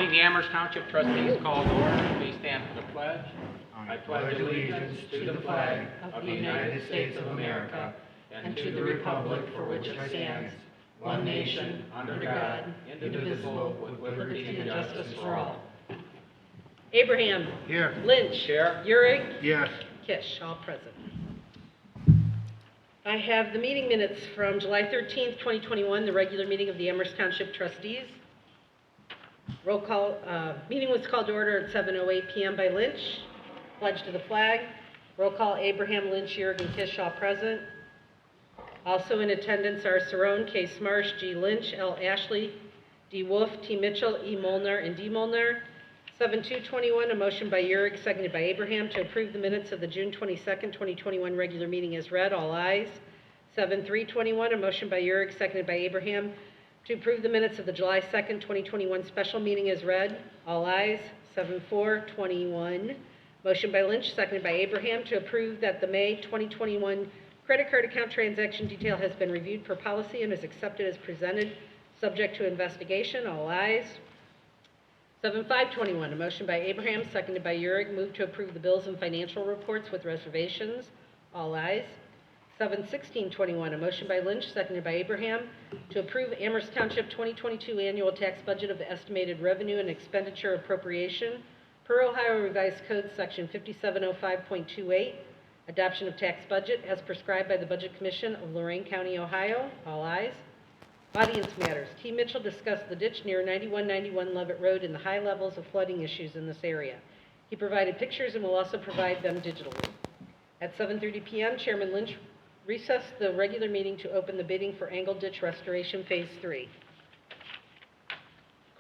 Meeting of the Amherst Township Trustees called to order. Please stand for the pledge. I pledge allegiance to the flag of the United States of America and to the republic for which it stands, one nation, under God, indivisible, with liberty and justice for all. Abraham. Here. Lynch. Here. Euring. Yes. Kish, all present. I have the meeting minutes from July 13th, 2021, the regular meeting of the Amherst Township Trustees. Roll call, meeting was called to order at 7:08 p.m. by Lynch. Pledge to the flag. Roll call, Abraham, Lynch, Euring, and Kish, all present. Also in attendance are Cerrone, K. Smarsh, G. Lynch, L. Ashley, D. Wolf, T. Mitchell, E. Molnar, and D. Molnar. 7-2-21, a motion by Euring, seconded by Abraham, to approve the minutes of the June 22nd, 2021 regular meeting as read. All ayes. 7-3-21, a motion by Euring, seconded by Abraham, to approve the minutes of the July 2nd, 2021 special meeting as read. All ayes. 7-4-21, motion by Lynch, seconded by Abraham, to approve that the May 2021 credit card account transaction detail has been reviewed per policy and is accepted as presented, subject to investigation. All ayes. 7-5-21, a motion by Abraham, seconded by Euring, move to approve the bills and financial reports with reservations. All ayes. 7-16-21, a motion by Lynch, seconded by Abraham, to approve Amherst Township 2022 annual tax budget of the estimated revenue and expenditure appropriation per Ohio Revised Code Section 5705.28, adoption of tax budget as prescribed by the Budget Commission of Lorain County, Ohio. All ayes. Audience matters. T. Mitchell discussed the ditch near 9191 Levitt Road and the high levels of flooding issues in this area. He provided pictures and will also provide them digitally. At 7:30 p.m., Chairman Lynch recessed the regular meeting to open the bidding for Angle Ditch Restoration Phase 3.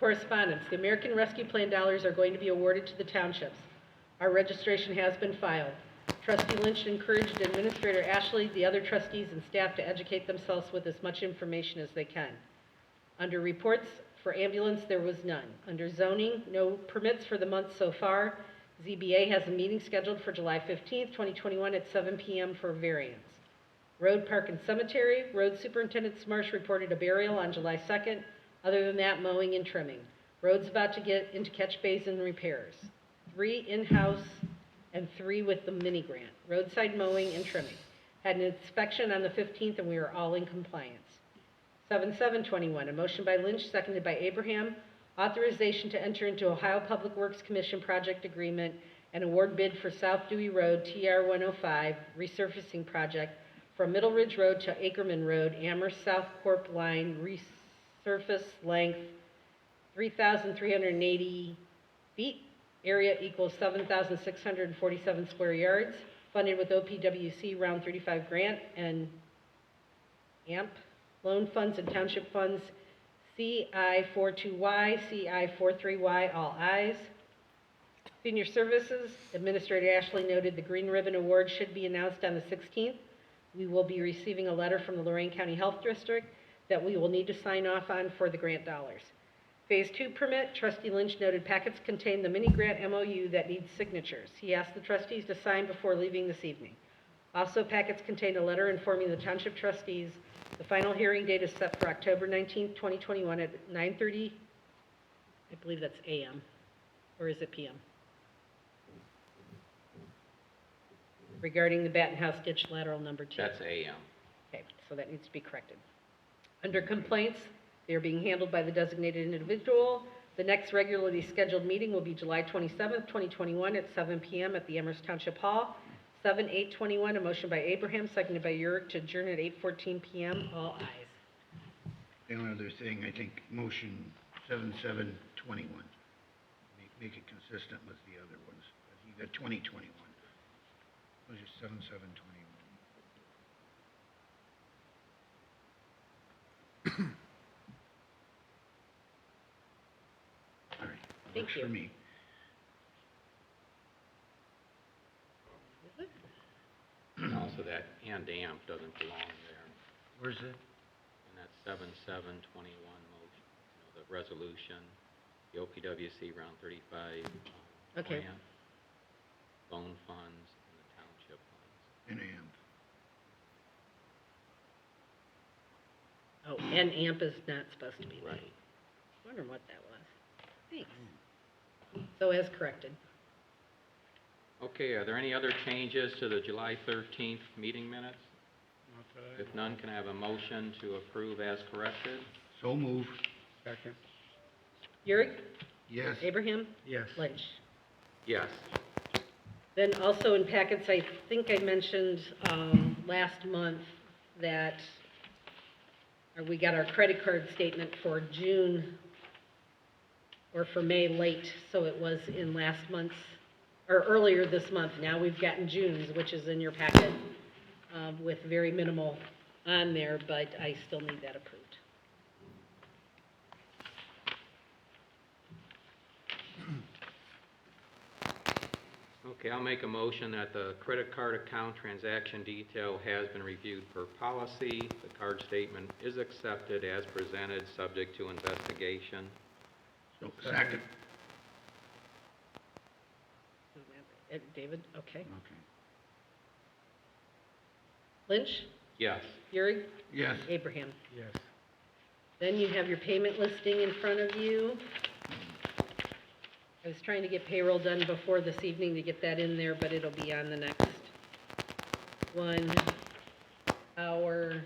Correspondence. The American Rescue Plan dollars are going to be awarded to the townships. Our registration has been filed. Trustee Lynch encouraged Administrator Ashley, the other trustees, and staff to educate themselves with as much information as they can. Under reports for ambulance, there was none. Under zoning, no permits for the month so far. ZBA has a meeting scheduled for July 15th, 2021 at 7 p.m. for variance. Road, Park, and Cemetery, Road Superintendent Smarsh reported a burial on July 2nd. Other than that, mowing and trimming. Road's about to get into catch basin repairs. 3 in-house and 3 with the mini grant. Roadside mowing and trimming. Had an inspection on the 15th and we are all in compliance. 7-7-21, a motion by Lynch, seconded by Abraham. Authorization to enter into Ohio Public Works Commission project agreement and award bid for South Dewey Road TR 105 resurfacing project from Middle Ridge Road to Ackerman Road, Amherst South Corp line, resurface length 3,380 feet. Area equals 7,647 square yards, funded with OPWC Round 35 grant and AMP loan funds and township funds CI42Y, CI43Y, all ayes. Senior Services, Administrator Ashley noted the Green Ribbon Award should be announced on the 16th. We will be receiving a letter from the Lorain County Health District that we will need to sign off on for the grant dollars. Phase 2 permit, Trustee Lynch noted packets contain the mini grant MOU that needs signatures. He asked the trustees to sign before leaving this evening. Also, packets contain a letter informing the Township Trustees the final hearing date is set for October 19th, 2021 at 9:30, I believe that's a.m., or is it p.m.? Regarding the Batten House ditch lateral number 2. That's a.m. Okay, so that needs to be corrected. Under complaints, they are being handled by the designated individual. The next regularly scheduled meeting will be July 27th, 2021 at 7 p.m. at the Amherst Township Hall. 7-8-21, a motion by Abraham, seconded by Euring to adjourn at 8:14 p.m. All ayes. The only other thing, I think, motion 7-7-21. Make it consistent with the other ones. You got 2021. Those are 7-7-21. All right. Thank Works you. for me. And also that and AMP doesn't belong there. Where's it? And that's 7-7-21 motion, the resolution, the OPWC Round 35 Okay. grant, loan funds, and the township funds. And AMP. Oh, and AMP is not supposed to be there. Right. I wonder what that was. Thanks. So as corrected. Okay, are there any other changes to the July 13th meeting minutes? If none, can I have a motion to approve as corrected? So move. Second. Urick? Yes. Abraham? Yes. Lynch? Yes. Then also in packets, I think I mentioned last month that we got our credit card statement for June, or for May late, so it was in last month's, or earlier this month. Now we've gotten June's, which is in your packet, with very minimal on there, but I still need that approved. Okay, I'll make a motion that the credit card account transaction detail has been reviewed per policy. The card statement is accepted as presented, subject to investigation. So, second. David, okay. Okay. Lynch? Yes. Urick? Yes. Abraham? Yes. Then you have your payment listing in front of you. I was trying to get payroll done before this evening to get that in there, but it'll be on the next 1 hour.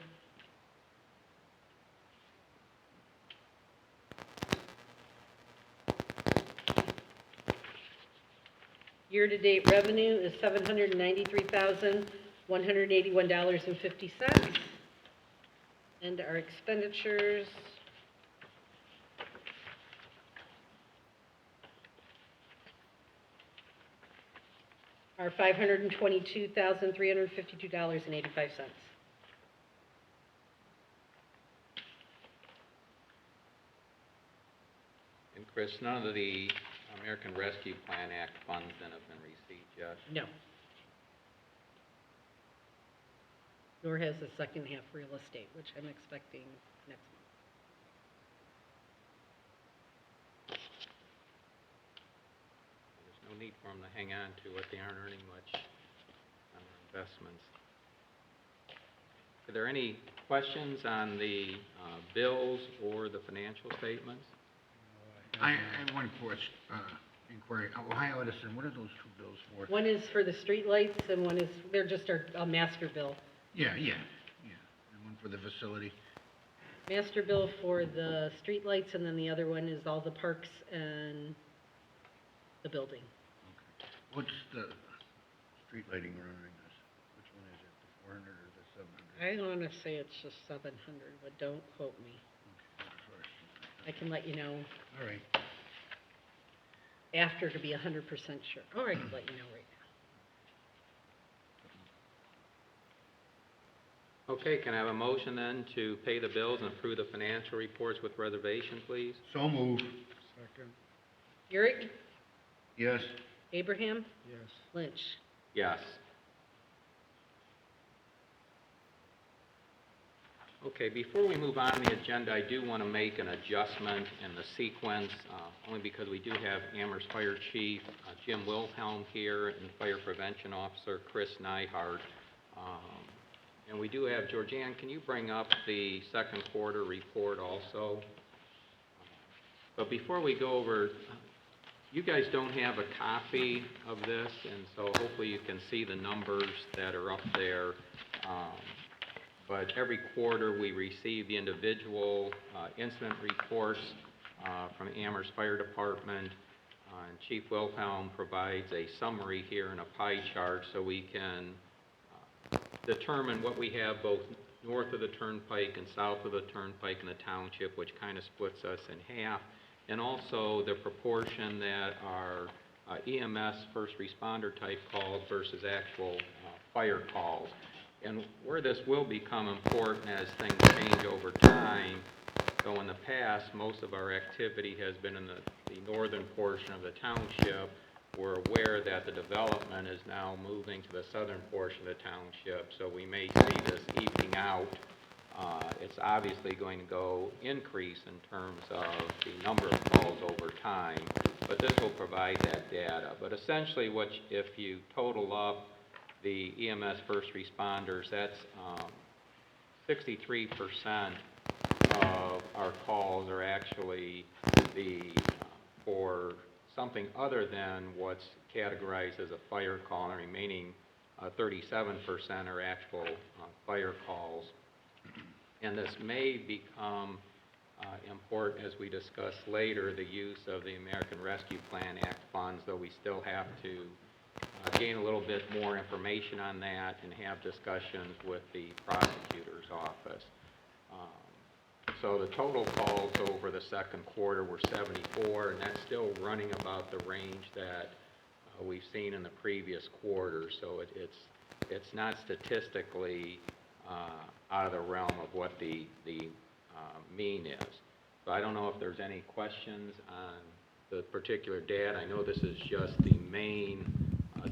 Year-to-date revenue is $793,181.50. And our expenditures are $522,352.85. And Chris, none of the American Rescue Plan Act funds then have been received yet. No. Nor has the second half real estate, which I'm expecting next month. There's no need for them to hang on to it. They aren't earning much on their investments. Are there any questions on the bills or the financial statements? I have one inquiry. Ohio Edison, what are those two bills for? One is for the streetlights and one is, they're just a master bill. Yeah. And one for the facility. Master bill for the streetlights, and then the other one is all the parks and the building. Okay. What's the street lighting running us? Which one is it, the 400 or the 700? I want to say it's just 700, but don't quote me. Okay, first. I can let you know All right. after to be 100% sure. Or I can let you know right now. Okay, can I have a motion then to pay the bills and approve the financial reports with reservation, please? So move. Second. Urick? Yes. Abraham? Yes. Lynch? Yes. Okay, before we move on the agenda, I do want to make an adjustment in the sequence, only because we do have Amherst Fire Chief Jim Wilhelm here and Fire Prevention Officer Chris Nyhart. And we do have, Georgianne, can you bring up the second quarter report also? But before we go over, you guys don't have a copy of this, and so hopefully you can see the numbers that are up there. But every quarter we receive the individual incident reports from Amherst Fire Department, and Chief Wilhelm provides a summary here in a pie chart so we can determine what we have both north of the turnpike and south of the turnpike in the township, which kind of splits us in half, and also the proportion that are EMS first responder type calls versus actual fire calls. And where this will become important as things change over time, so in the past, most of our activity has been in the northern portion of the township. We're aware that the development is now moving to the southern portion of the township, so we may see this evening out. It's obviously going to go increase in terms of the number of calls over time, but this will provide that data. But essentially, if you total up the EMS first responders, that's 63% of our calls are actually for something other than what's categorized as a fire call, and the remaining 37% are actual fire calls. And this may become important as we discuss later, the use of the American Rescue Plan Act funds, though we still have to gain a little bit more information on that and have discussions with the prosecutor's office. So the total calls over the second quarter were 74, and that's still running about the range that we've seen in the previous quarter. So it's not statistically out of the realm of what the mean is. So I don't know if there's any questions on the particular data. I know this is just the main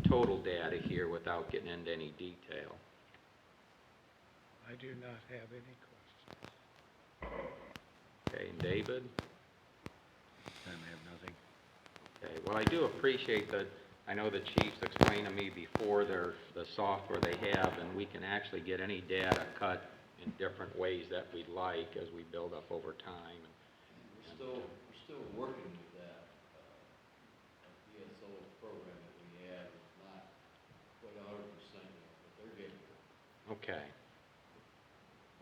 total data here without getting into any detail. I do not have any questions. Okay, and David? I have nothing. Okay, well, I do appreciate that. I know the chiefs explained to me before the software they have, and we can actually get any data cut in different ways that we'd like as we build up over time. We're still working with that. DSO program that we have is not quite 100% yet, but they're getting there. Okay.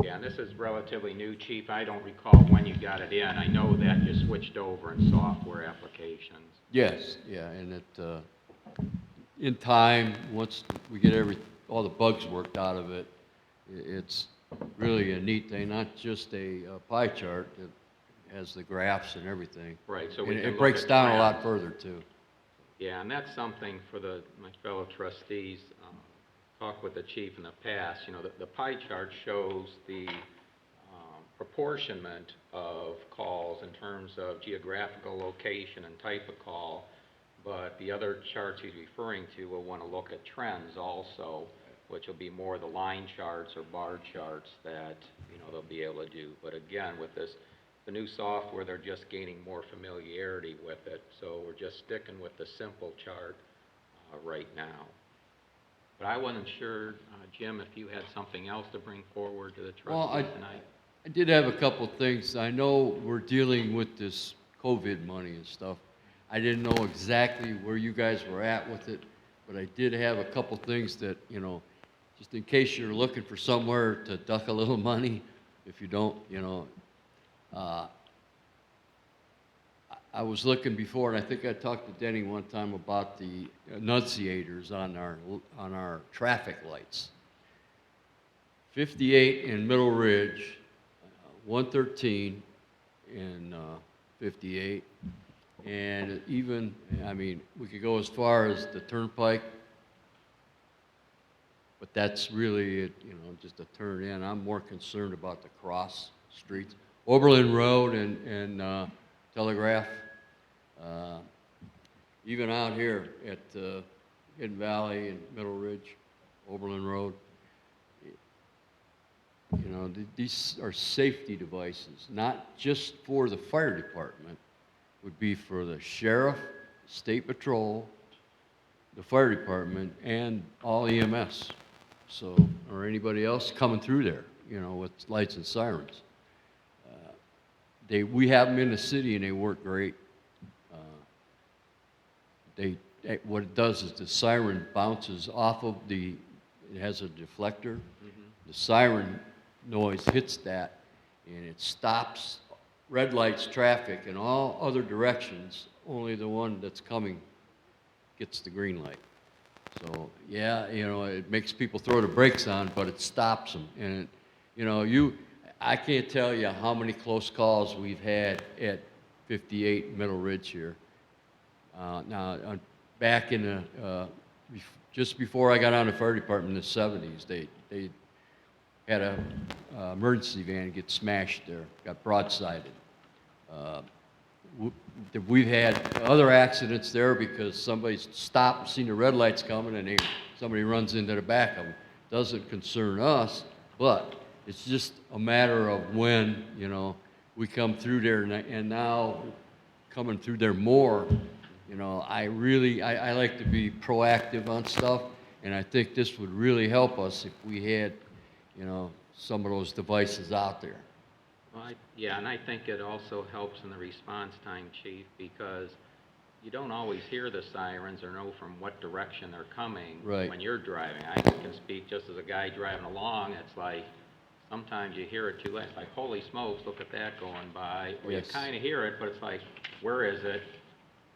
Yeah, and this is relatively new, Chief. I don't recall when you got it in. I know that you switched over in software applications. Yes, yeah, and it, in time, once we get all the bugs worked out of it, it's really a neat thing, not just a pie chart, it has the graphs and everything. Right, so And we can it look breaks at down a trends. lot further, too. Yeah, and that's something for my fellow trustees, talked with the chief in the past. You know, the pie chart shows the proportionment of calls in terms of geographical location and type of call, but the other charts he's referring to will want to look at trends also, which will be more the line charts or bar charts that, you know, they'll be able to do. But again, with the new software, they're just gaining more familiarity with it, so we're just sticking with the simple chart right now. But I wasn't sure, Jim, if you had something else to bring forward to the trustees tonight. I did have a couple things. I know we're dealing with this COVID money and stuff. I didn't know exactly where you guys were at with it, but I did have a couple things that, you know, just in case you're looking for somewhere to duck a little money, if you don't, you know, I was looking before, and I think I talked to Denny one time about the annunciators on our traffic lights. 58 in Middle Ridge, 113 in 58, and even, I mean, we could go as far as the Turnpike, but that's really, you know, just a turn in. I'm more concerned about the cross streets. Oberlin Road and Telegraph, even out here at Hidden Valley and Middle Ridge, Oberlin Road, you know, these are safety devices, not just for the fire department, would be for the sheriff, state patrol, the fire department, and all EMS. So, or anybody else coming through there, you know, with lights and sirens. We have them in the city and they work great. What it does is the siren bounces off of it has a deflector. The siren noise hits that and it stops red lights traffic in all other directions. Only the one that's coming gets the green light. So yeah, you know, it makes people throw the brakes on, but it stops them. And you know, I can't tell you how many close calls we've had at 58 Middle Ridge here. Now, back in just before I got on the fire department in the 70s, they had a emergency van get smashed there, got broadsided. We've had other accidents there because somebody stopped, seen the red lights coming, and somebody runs into the back of them. Doesn't concern us, but it's just a matter of when, you know, we come through there, and now coming through there more, you know, I like to be proactive on stuff, and I think this would really help us if we had, you know, some of those devices out there. Well, yeah, and I think it also helps in the response time, Chief, because you don't always hear the sirens or know from what direction they're coming Right. when you're driving. I can speak just as a guy driving along, it's like, sometimes you hear it too late. It's like, holy smokes, look at that going by. Or you Yes. kind of hear it, but it's like, where is it?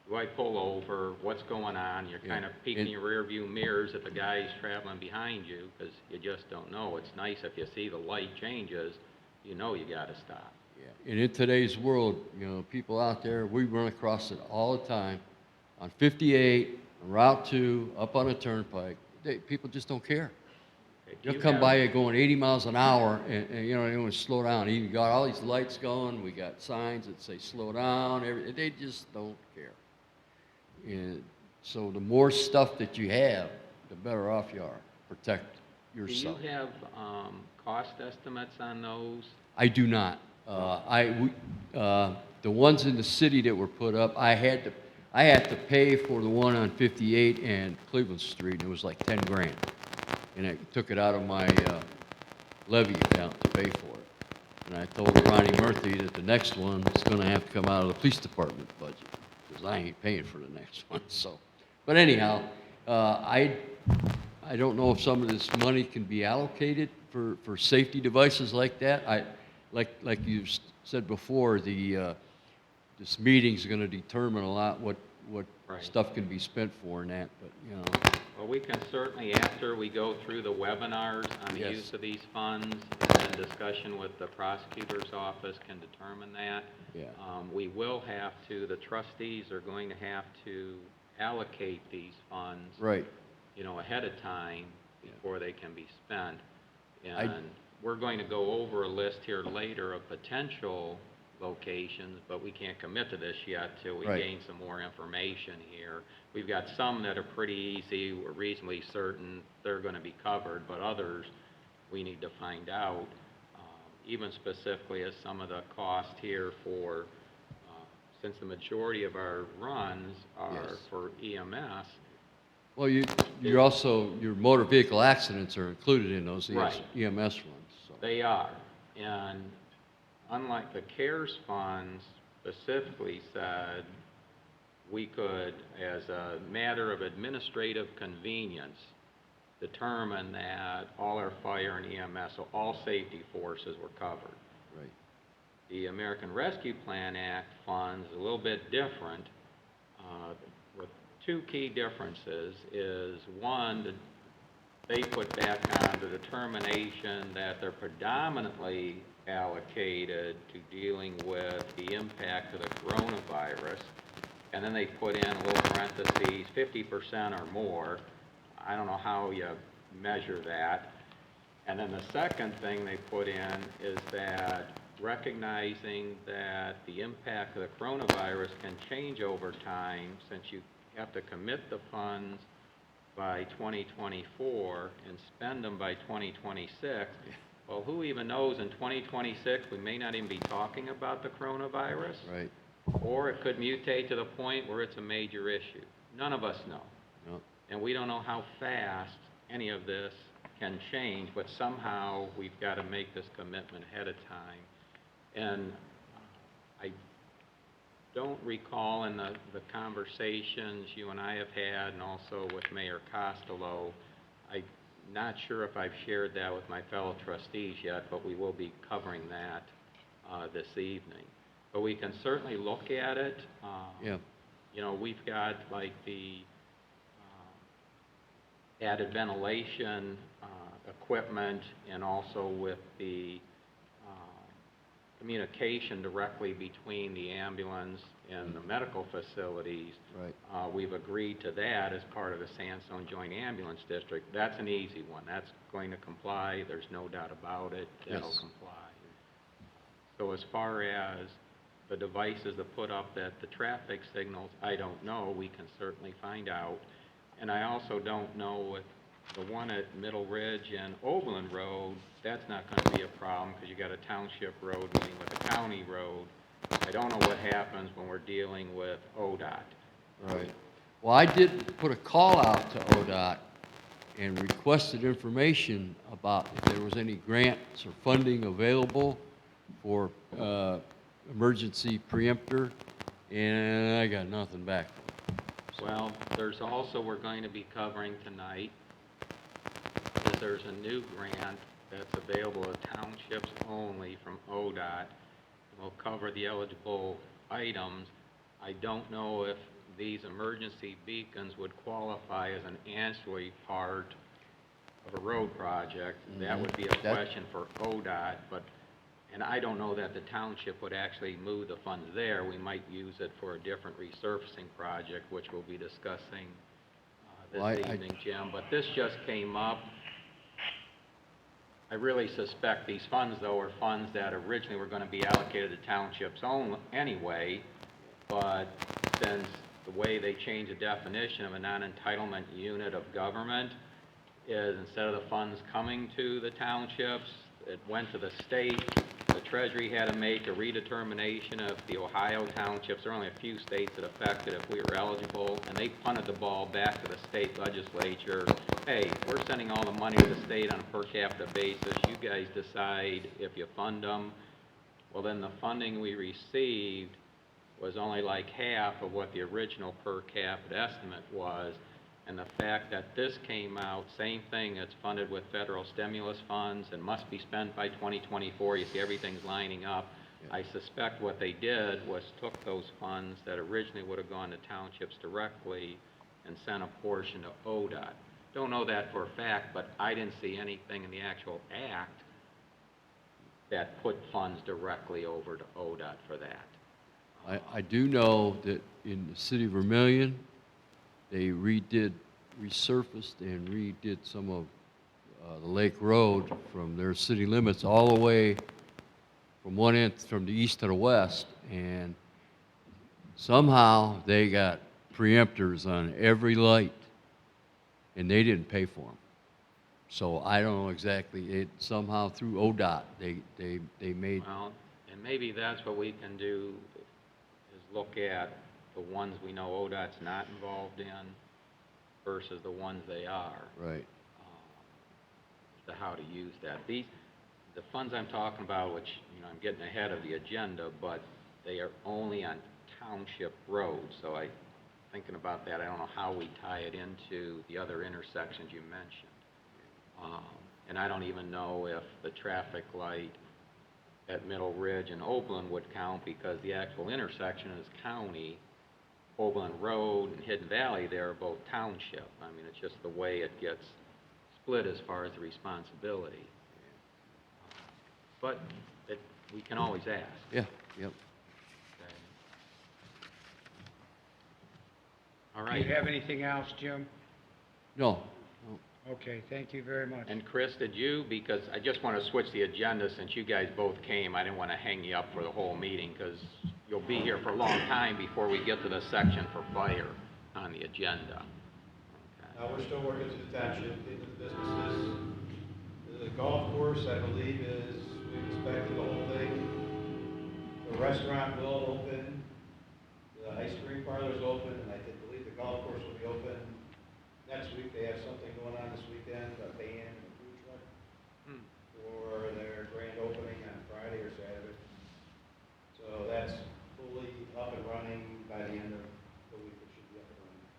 Do I pull over? What's going on? You're Yeah. kind of peeking And- your rear view mirrors at the guys traveling behind you because you just don't know. It's nice if you see the light changes, you know you got to stop. Yeah. And in today's world, you know, people out there, we run across it all the time on 58, on Route 2, up on a turnpike. People just don't care. Okay, do You'll you come have- by it going 80 miles an hour, and you know, they want to slow down. You got all these lights going, we got signs that say slow down, they just don't care. And so the more stuff that you have, the better off you are. Protect Do you yourself. have cost estimates on those? I do not. The ones in the city that were put up, I had to pay for the one on 58 and Cleveland Street, and it was like 10 grand. And I took it out of my levy account to pay for it. And I told Ronnie Murphy that the next one is gonna have to come out of the police department budget, because I ain't paying for the next one, so. But anyhow, I don't know if some of this money can be allocated for safety devices like that. Like you said before, this meeting's gonna determine a lot what Right. stuff can be spent for and that, but, you know. Well, we can certainly, after we go through the webinars on the Yes. use of these funds, and then discussion with the prosecutor's office can determine that. Yeah. We will have to, the trustees are going to have to allocate these funds, Right. you know, ahead of time before they can be spent. I- And we're going to go over a list here later of potential locations, but we can't commit to this yet till we Right. gain some more information here. We've got some that are pretty easy, we're reasonably certain they're gonna be covered, but others, we need to find out, even specifically as some of the cost here for, since the majority of our runs are Yes. for EMS. Well, you're also, your motor vehicle accidents are included in those Right. EMS runs, so. They are, and unlike the CARES funds specifically said, we could, as a matter of administrative convenience, determine that all our fire and EMS, so all safety forces were covered. Right. The American Rescue Plan Act funds is a little bit different, with two key differences, is one, that they put back on the determination that they're predominantly allocated to dealing with the impact of the coronavirus, and then they put in a little parentheses, 50% or more. I don't know how you measure that. And then the second thing they put in is that recognizing that the impact of the coronavirus can change over time, since you have to commit the funds by 2024 and spend them by 2026. Well, who even knows, in 2026, we may not even be talking about the coronavirus. Right. Or it could mutate to the point where it's a major issue. None of us know. No. And we don't know how fast any of this can change, but somehow we've got to make this commitment ahead of time. And I don't recall in the conversations you and I have had, and also with Mayor Costello, I'm not sure if I've shared that with my fellow trustees yet, but we will be covering that this evening. But we can certainly look at it. Yeah. You know, we've got like the added ventilation equipment, and also with the communication directly between the ambulance and the medical facilities. Right. We've agreed to that as part of the Sandstone Joint Ambulance District. That's an easy one. That's going to comply. There's no doubt about it. It'll Yes. comply. So as far as the devices that put up that the traffic signals, I don't know. We can certainly find out. And I also don't know with the one at Middle Ridge and Overland Road, that's not going to be a problem because you got a township road meeting with a county road. I don't know what happens when we're dealing with ODOT. Right. Well, I did put a call out to ODOT and requested information about if there was any grants or funding available for emergency preemptor, and I got nothing back from them. Well, there's also, we're going to be covering tonight, is there's a new grant that's available to townships only from ODOT. Will cover the eligible items. I don't know if these emergency beacons would qualify as an ancillary part of a road project. That would be a question for ODOT, and I don't know that the township would actually move the funds there. We might use it for a different resurfacing project, which we'll be discussing this evening, Jim. But this just came up. I really suspect these funds, though, are funds that originally were going to be allocated to townships only anyway, but since the way they changed the definition of a non-entitlement unit of government is instead of the funds coming to the townships, it went to the state. The Treasury had to make a redetermination of the Ohio townships. There are only a few states that affected if we were eligible, and they punted the ball back to the state legislature. Hey, we're sending all the money to the state on a per capita basis. You guys decide if you fund them. Well, then the funding we received was only like half of what the original per capita estimate was. And the fact that this came out, same thing, it's funded with federal stimulus funds and must be spent by 2024. You see everything's lining up. Yeah. I suspect what they did was took those funds that originally would have gone to townships directly and sent a portion to ODOT. Don't know that for a fact, but I didn't see anything in the actual act that put funds directly over to ODOT for that. I do know that in the city of Vermillion, they resurfaced and redid some of the Lake Road from their city limits all the way from one end, from the east to the west, and somehow they got preemptors on every light, and they didn't pay for them. So I don't know exactly. It somehow through ODOT they made. Well, and maybe that's what we can do is look at the ones we know ODOT's not involved in versus the ones they are. Right. To how to use that. The funds I'm talking about, which, I'm getting ahead of the agenda, but they are only on township roads. So thinking about that, I don't know how we tie it into the other intersections you mentioned. And I don't even know if the traffic light at Middle Ridge and Oberlin would count because the actual intersection is county. Oberlin Road and Hidden Valley, they're both township. I mean, it's just the way it gets split as far as the responsibility. But we can always ask. Yeah, yep. Okay. All Do right. you have anything else, Jim? No. Okay, thank you very much. And Chris, did you, because I just want to switch the agenda since you guys both came, I didn't want to hang you up for the whole meeting because you'll be here for a long time before we get to the section for fire on the agenda. Okay. We're still working through the township, into the businesses. The golf course, I believe, we expected the whole thing. The restaurant will open, the ice cream parlor is open, and I believe the golf course will be open next week. They have something going on this weekend, a band and a food truck for their grand opening on Friday or Saturday. So that's fully up and running by the end of the week. It should be up and running.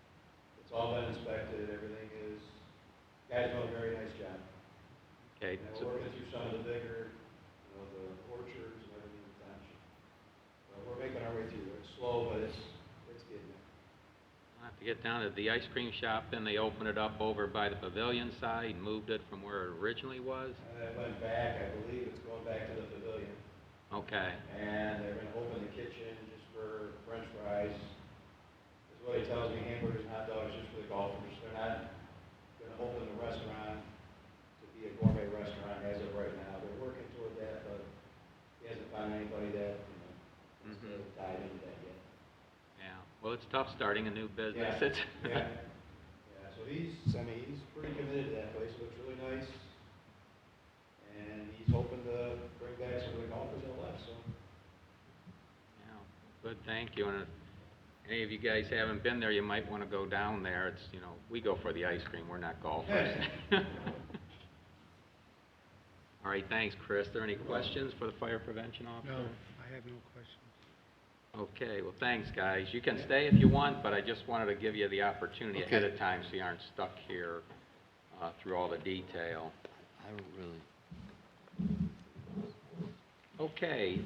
It's all been inspected. Everything is. Guys do a very nice job. Okay. And we're working through some of the bigger, the orchards and everything in the township. So we're making our way through. It's slow, but it's getting there. I'll have to get down to the ice cream shop, then they opened it up over by the pavilion side, moved it from where it originally was. It went back. I believe it's going back to the pavilion. Okay. And they're going to open the kitchen just for French fries. That's what he tells me, hamburgers and hot dogs just for the golfers. They're not going to open the restaurant to be a gourmet restaurant as of right now. They're working toward that, but he hasn't found anybody that wants to dive into that yet. Yeah. Well, it's tough starting a new business. Yeah. Yeah. So he's pretty committed to that place. It looks really nice. And he's hoping to bring back some of the golfers that left, so. Yeah. Good, thank you. And if any of you guys haven't been there, you might want to go down there. It's, we go for the ice cream. We're not golfers. All right, thanks, Chris. Are there any questions for the fire prevention officer? No, I have no questions. Okay, well, thanks, guys. You can stay if you want, but I just wanted to give you the opportunity ahead Okay. of time so you aren't stuck here through all the detail. I don't really, Okay,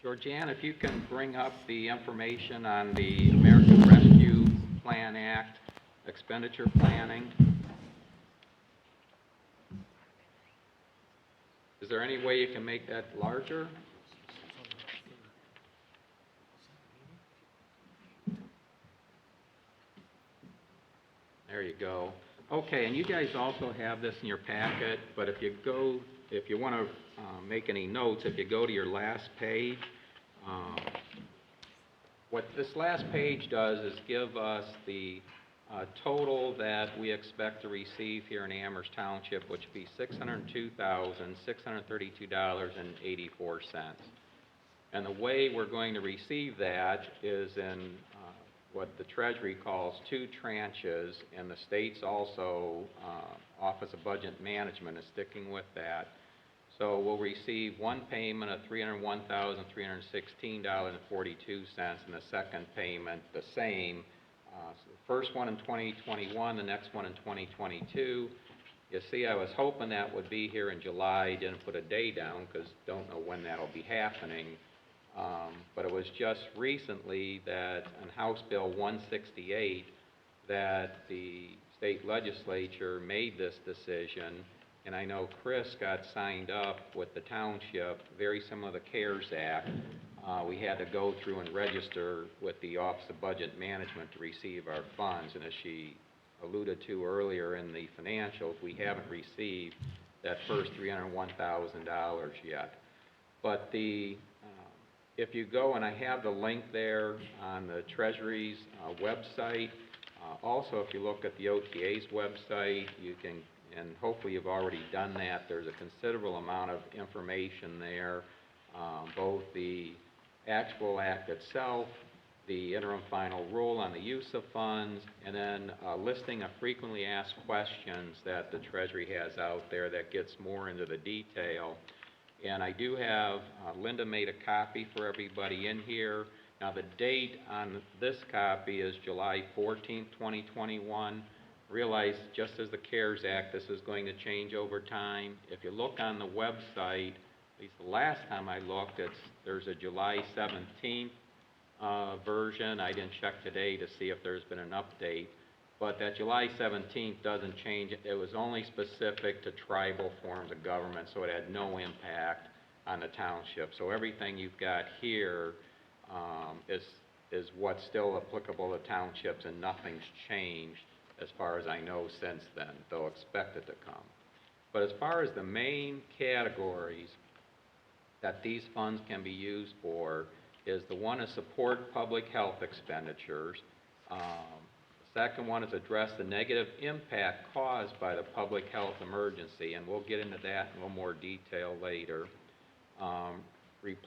Georgianne, if you can bring up the information on the American Rescue Plan Act expenditure planning. Is there any way you can make that larger? There you go. Okay, and you guys also have this in your packet, but if you want to make any notes, if you go to your last page, what this last page does is give us the total that we expect to receive here in Amherst Township, which would be $602,632.84. And the way we're going to receive that is in what the Treasury calls two tranches, and the state's also, Office of Budget Management is sticking with that. So we'll receive one payment of $301,316.42, and the second payment the same. So the first one in 2021, the next one in 2022. You see, I was hoping that would be here in July. Didn't put a day down because don't know when that'll be happening. But it was just recently that on House Bill 168 that the state legislature made this decision, and I know Chris got signed up with the township, very similar to the CARES Act. We had to go through and register with the Office of Budget Management to receive our funds, and as she alluded to earlier in the financials, we haven't received that first $301,000 yet. But if you go, and I have the link there on the Treasury's website, also if you look at the OTA's website, you can, and hopefully you've already done that, there's a considerable amount of information there, both the actual act itself, the interim final rule on the use of funds, and then a listing of frequently asked questions that the Treasury has out there that gets more into the detail. And I do have, Linda made a copy for everybody in here. Now the date on this copy is July 14th, 2021. Realize, just as the CARES Act, this is going to change over time. If you look on the website, at least the last time I looked, there's a July 17th version. I didn't check today to see if there's been an update. But that July 17th doesn't change. It was only specific to tribal forms of government, so it had no impact on the township. So everything you've got here is what's still applicable to townships, and nothing's changed as far as I know since then. They'll expect it to come. But as far as the main categories that these funds can be used for, is the one is support public health expenditures. Second one is address the negative impact caused by the public health emergency, and we'll get into that in a little more detail later. It's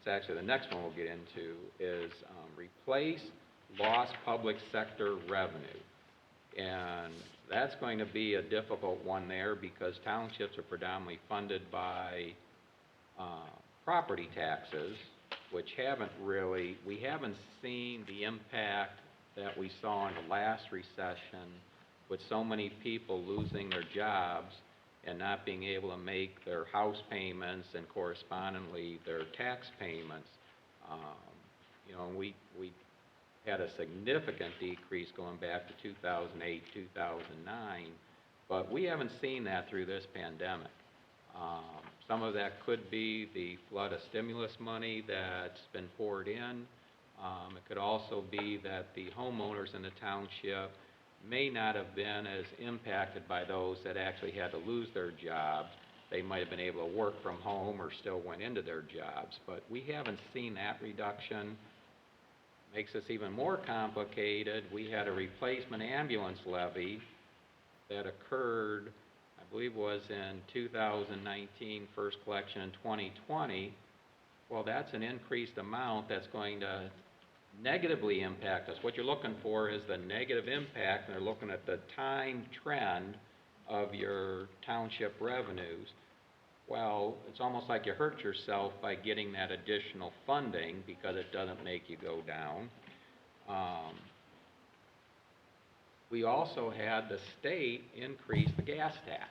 actually the next one we'll get into is replace lost public sector revenue. And that's going to be a difficult one there because townships are predominantly funded by property taxes, which we haven't seen the impact that we saw in the last recession with so many people losing their jobs and not being able to make their house payments and correspondingly their tax payments. We had a significant decrease going back to 2008, 2009, but we haven't seen that through this pandemic. Some of that could be the flood of stimulus money that's been poured in. It could also be that the homeowners in the township may not have been as impacted by those that actually had to lose their jobs. They might have been able to work from home or still went into their jobs, but we haven't seen that reduction. Makes this even more complicated. We had a replacement ambulance levy that occurred, I believe was in 2019, first collection in 2020. Well, that's an increased amount that's going to negatively impact us. What you're looking for is the negative impact, and they're looking at the time trend of your township revenues. well, it's almost like you hurt yourself by getting that additional funding because it doesn't make you go down. We also had the state increase the gas tax.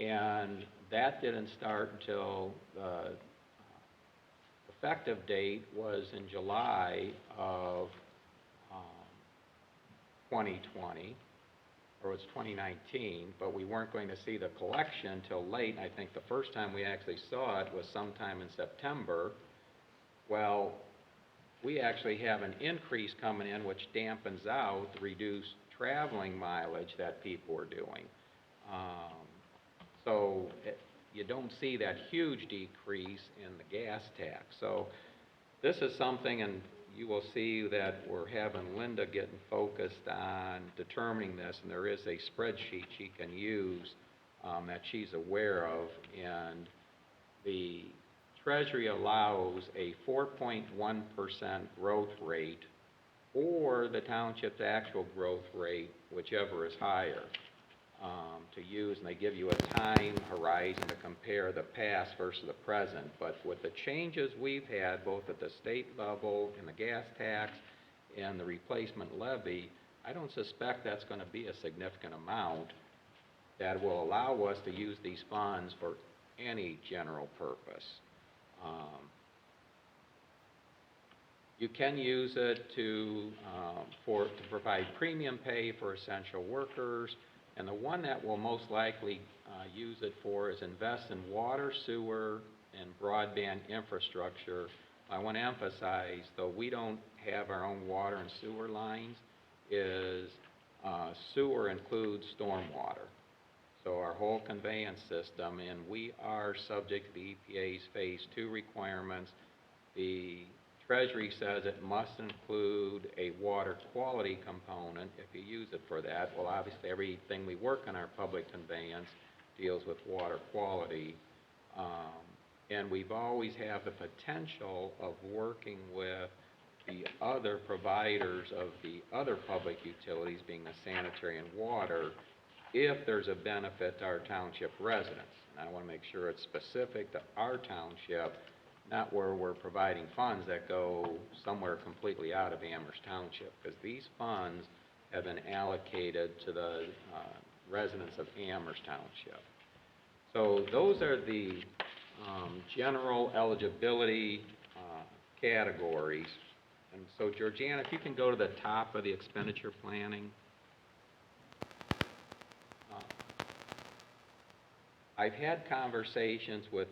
And that didn't start until the effective date was in July of 2020, or it was 2019, but we weren't going to see the collection until late. And I think the first time we actually saw it was sometime in September. Well, we actually have an increase coming in which dampens out the reduced traveling mileage that people are doing. You don't see that huge decrease in the gas tax. So this is something, and you will see that we're having Linda getting focused on determining this, and there is a spreadsheet she can use that she's aware of, and the Treasury allows a 4.1% growth rate or the township's actual growth rate, whichever is higher, to use, and they give you a time horizon to compare the past versus the present. But with the changes we've had, both at the state level in the gas tax and the replacement levy, I don't suspect that's going to be a significant amount that will allow us to use these funds for any general purpose. You can use it to provide premium pay for essential workers, and the one that will most likely use it for is invest in water, sewer, and broadband infrastructure. I want to emphasize, though we don't have our own water and sewer lines, is sewer includes stormwater. So our whole conveyance system, and we are subject to the EPA's Phase 2 requirements. The Treasury says it must include a water quality component if you use it for that. Well, obviously everything we work on our public conveyance deals with water quality. And we've always had the potential of working with the other providers of the other public utilities, being the sanitary and water, if there's a benefit to our township residents. And I want to make sure it's specific to our township, not where we're providing funds that go somewhere completely out of Amherst Township, because these funds have been allocated to the residents of Amherst Township. So those are the general eligibility categories. And so, Georgiana, if you can go to the top of the expenditure planning. I've had conversations with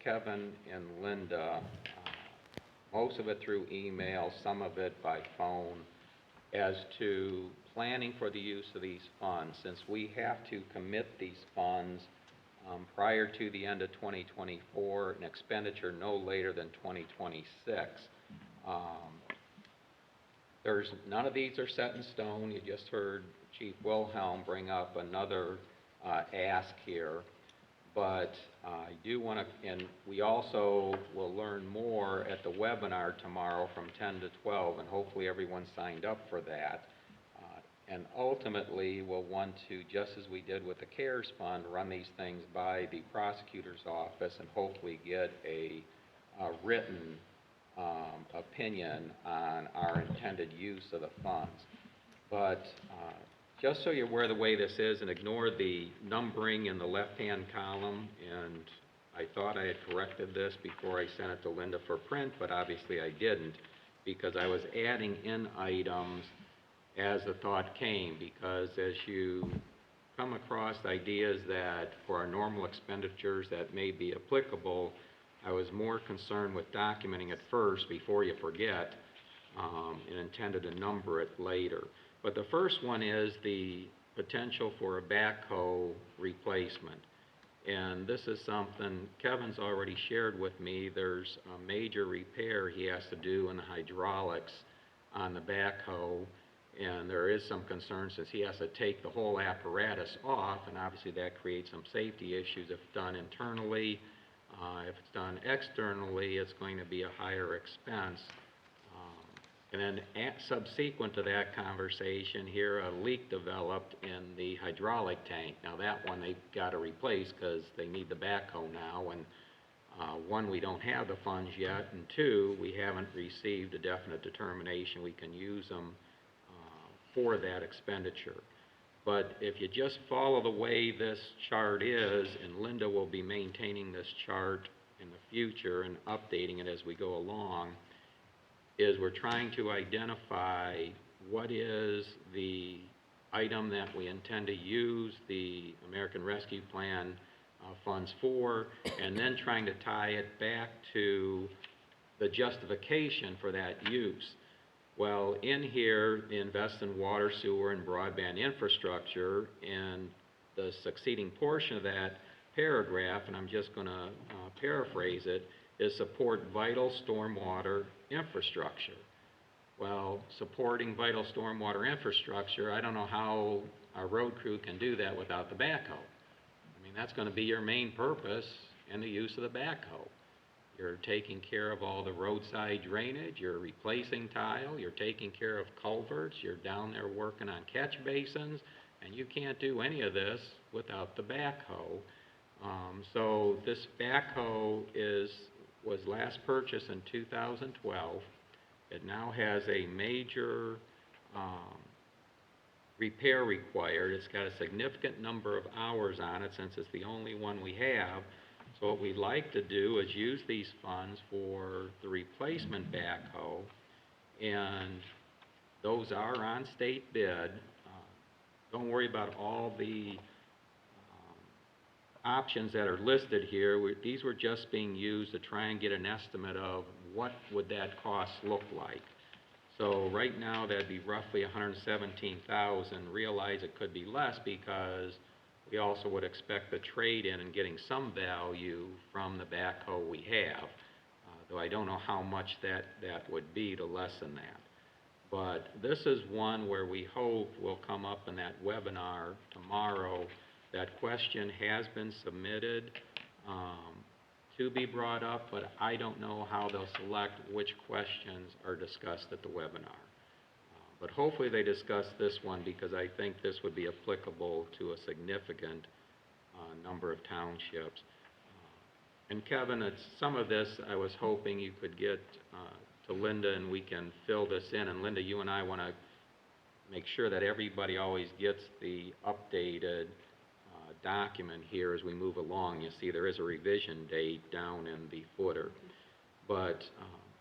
Kevin and Linda, most of it through email, some of it by phone, as to planning for the use of these funds. Since we have to commit these funds prior to the end of 2024, an expenditure no later than 2026. None of these are set in stone. You just heard Chief Wilhelm bring up another ask here. But I do want to, and we also will learn more at the webinar tomorrow from 10 to 12, and hopefully everyone signed up for that. And ultimately, we'll want to, just as we did with the CARES Fund, run these things by the prosecutor's office and hopefully get a written opinion on our intended use of the funds. But just so you're aware of the way this is, and ignore the numbering in the left-hand column, and I thought I had corrected this before I sent it to Linda for print, but obviously I didn't, because I was adding in items as the thought came, because as you come across ideas that for our normal expenditures that may be applicable, I was more concerned with documenting it first before you forget, and intended to number it later. But the first one is the potential for a backhoe replacement. And this is something Kevin's already shared with me. There's a major repair he has to do in the hydraulics on the backhoe. And there is some concern since he has to take the whole apparatus off, and obviously that creates some safety issues if done internally. If it's done externally, it's going to be a higher expense. And then subsequent to that conversation here, a leak developed in the hydraulic tank. Now that one they've got to replace because they need the backhoe now. And one, we don't have the funds yet, and two, we haven't received a definite determination we can use them for that expenditure. But if you just follow the way this chart is, and Linda will be maintaining this chart in the future and updating it as we go along, is we're trying to identify what is the item that we intend to use the American Rescue Plan funds for, and then trying to tie it back to the justification for that use. Well, in here, invest in water, sewer, and broadband infrastructure, and the succeeding portion of that paragraph, and I'm just going to paraphrase it, is support vital stormwater infrastructure. Well, supporting vital stormwater infrastructure, I don't know how our road crew can do that without the backhoe. I mean, that's going to be your main purpose in the use of the backhoe. You're taking care of all the roadside drainage, you're replacing tile, you're taking care of culverts, you're down there working on catch basins, and you can't do any of this without the backhoe. So this backhoe was last purchased in 2012. It now has a major repair required. It's got a significant number of hours on it since it's the only one we have. So what we'd like to do is use these funds for the replacement backhoe, and those are on state bid. Don't worry about all the options that are listed here. These were just being used to try and get an estimate of what would that cost look like. So right now that'd be roughly $117,000. Realize it could be less because we also would expect the trade-in and getting some value from the backhoe we have, though I don't know how much that would be to lessen that. But this is one where we hope will come up in that webinar tomorrow. That question has been submitted to be brought up, but I don't know how they'll select which questions are discussed at the webinar. But hopefully they discuss this one because I think this would be applicable to a significant number of townships. And Kevin, some of this I was hoping you could get to Linda and we can fill this in. And Linda, you and I want to make sure that everybody always gets the updated document here as we move along. You see there is a revision date down in the footer. But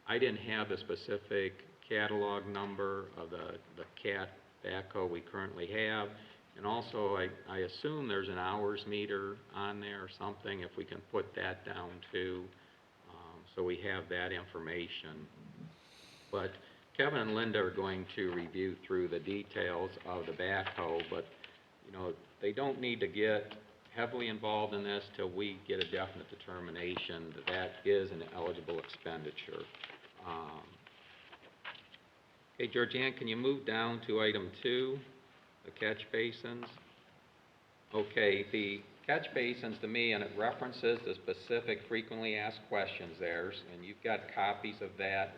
I didn't have the specific catalog number of the CAT backhoe we currently have. And also, I assume there's an hours meter on there or something, if we can put that down too, so we have that information. But Kevin and Linda are going to review through the details of the backhoe, but you know, they don't need to get heavily involved in this till we get a definite determination that that is an eligible expenditure. Okay, Georgianne, can you move down to item 2, the catch basins? Okay, the catch basins to me, and it references the specific frequently asked questions there, and you've got copies of that.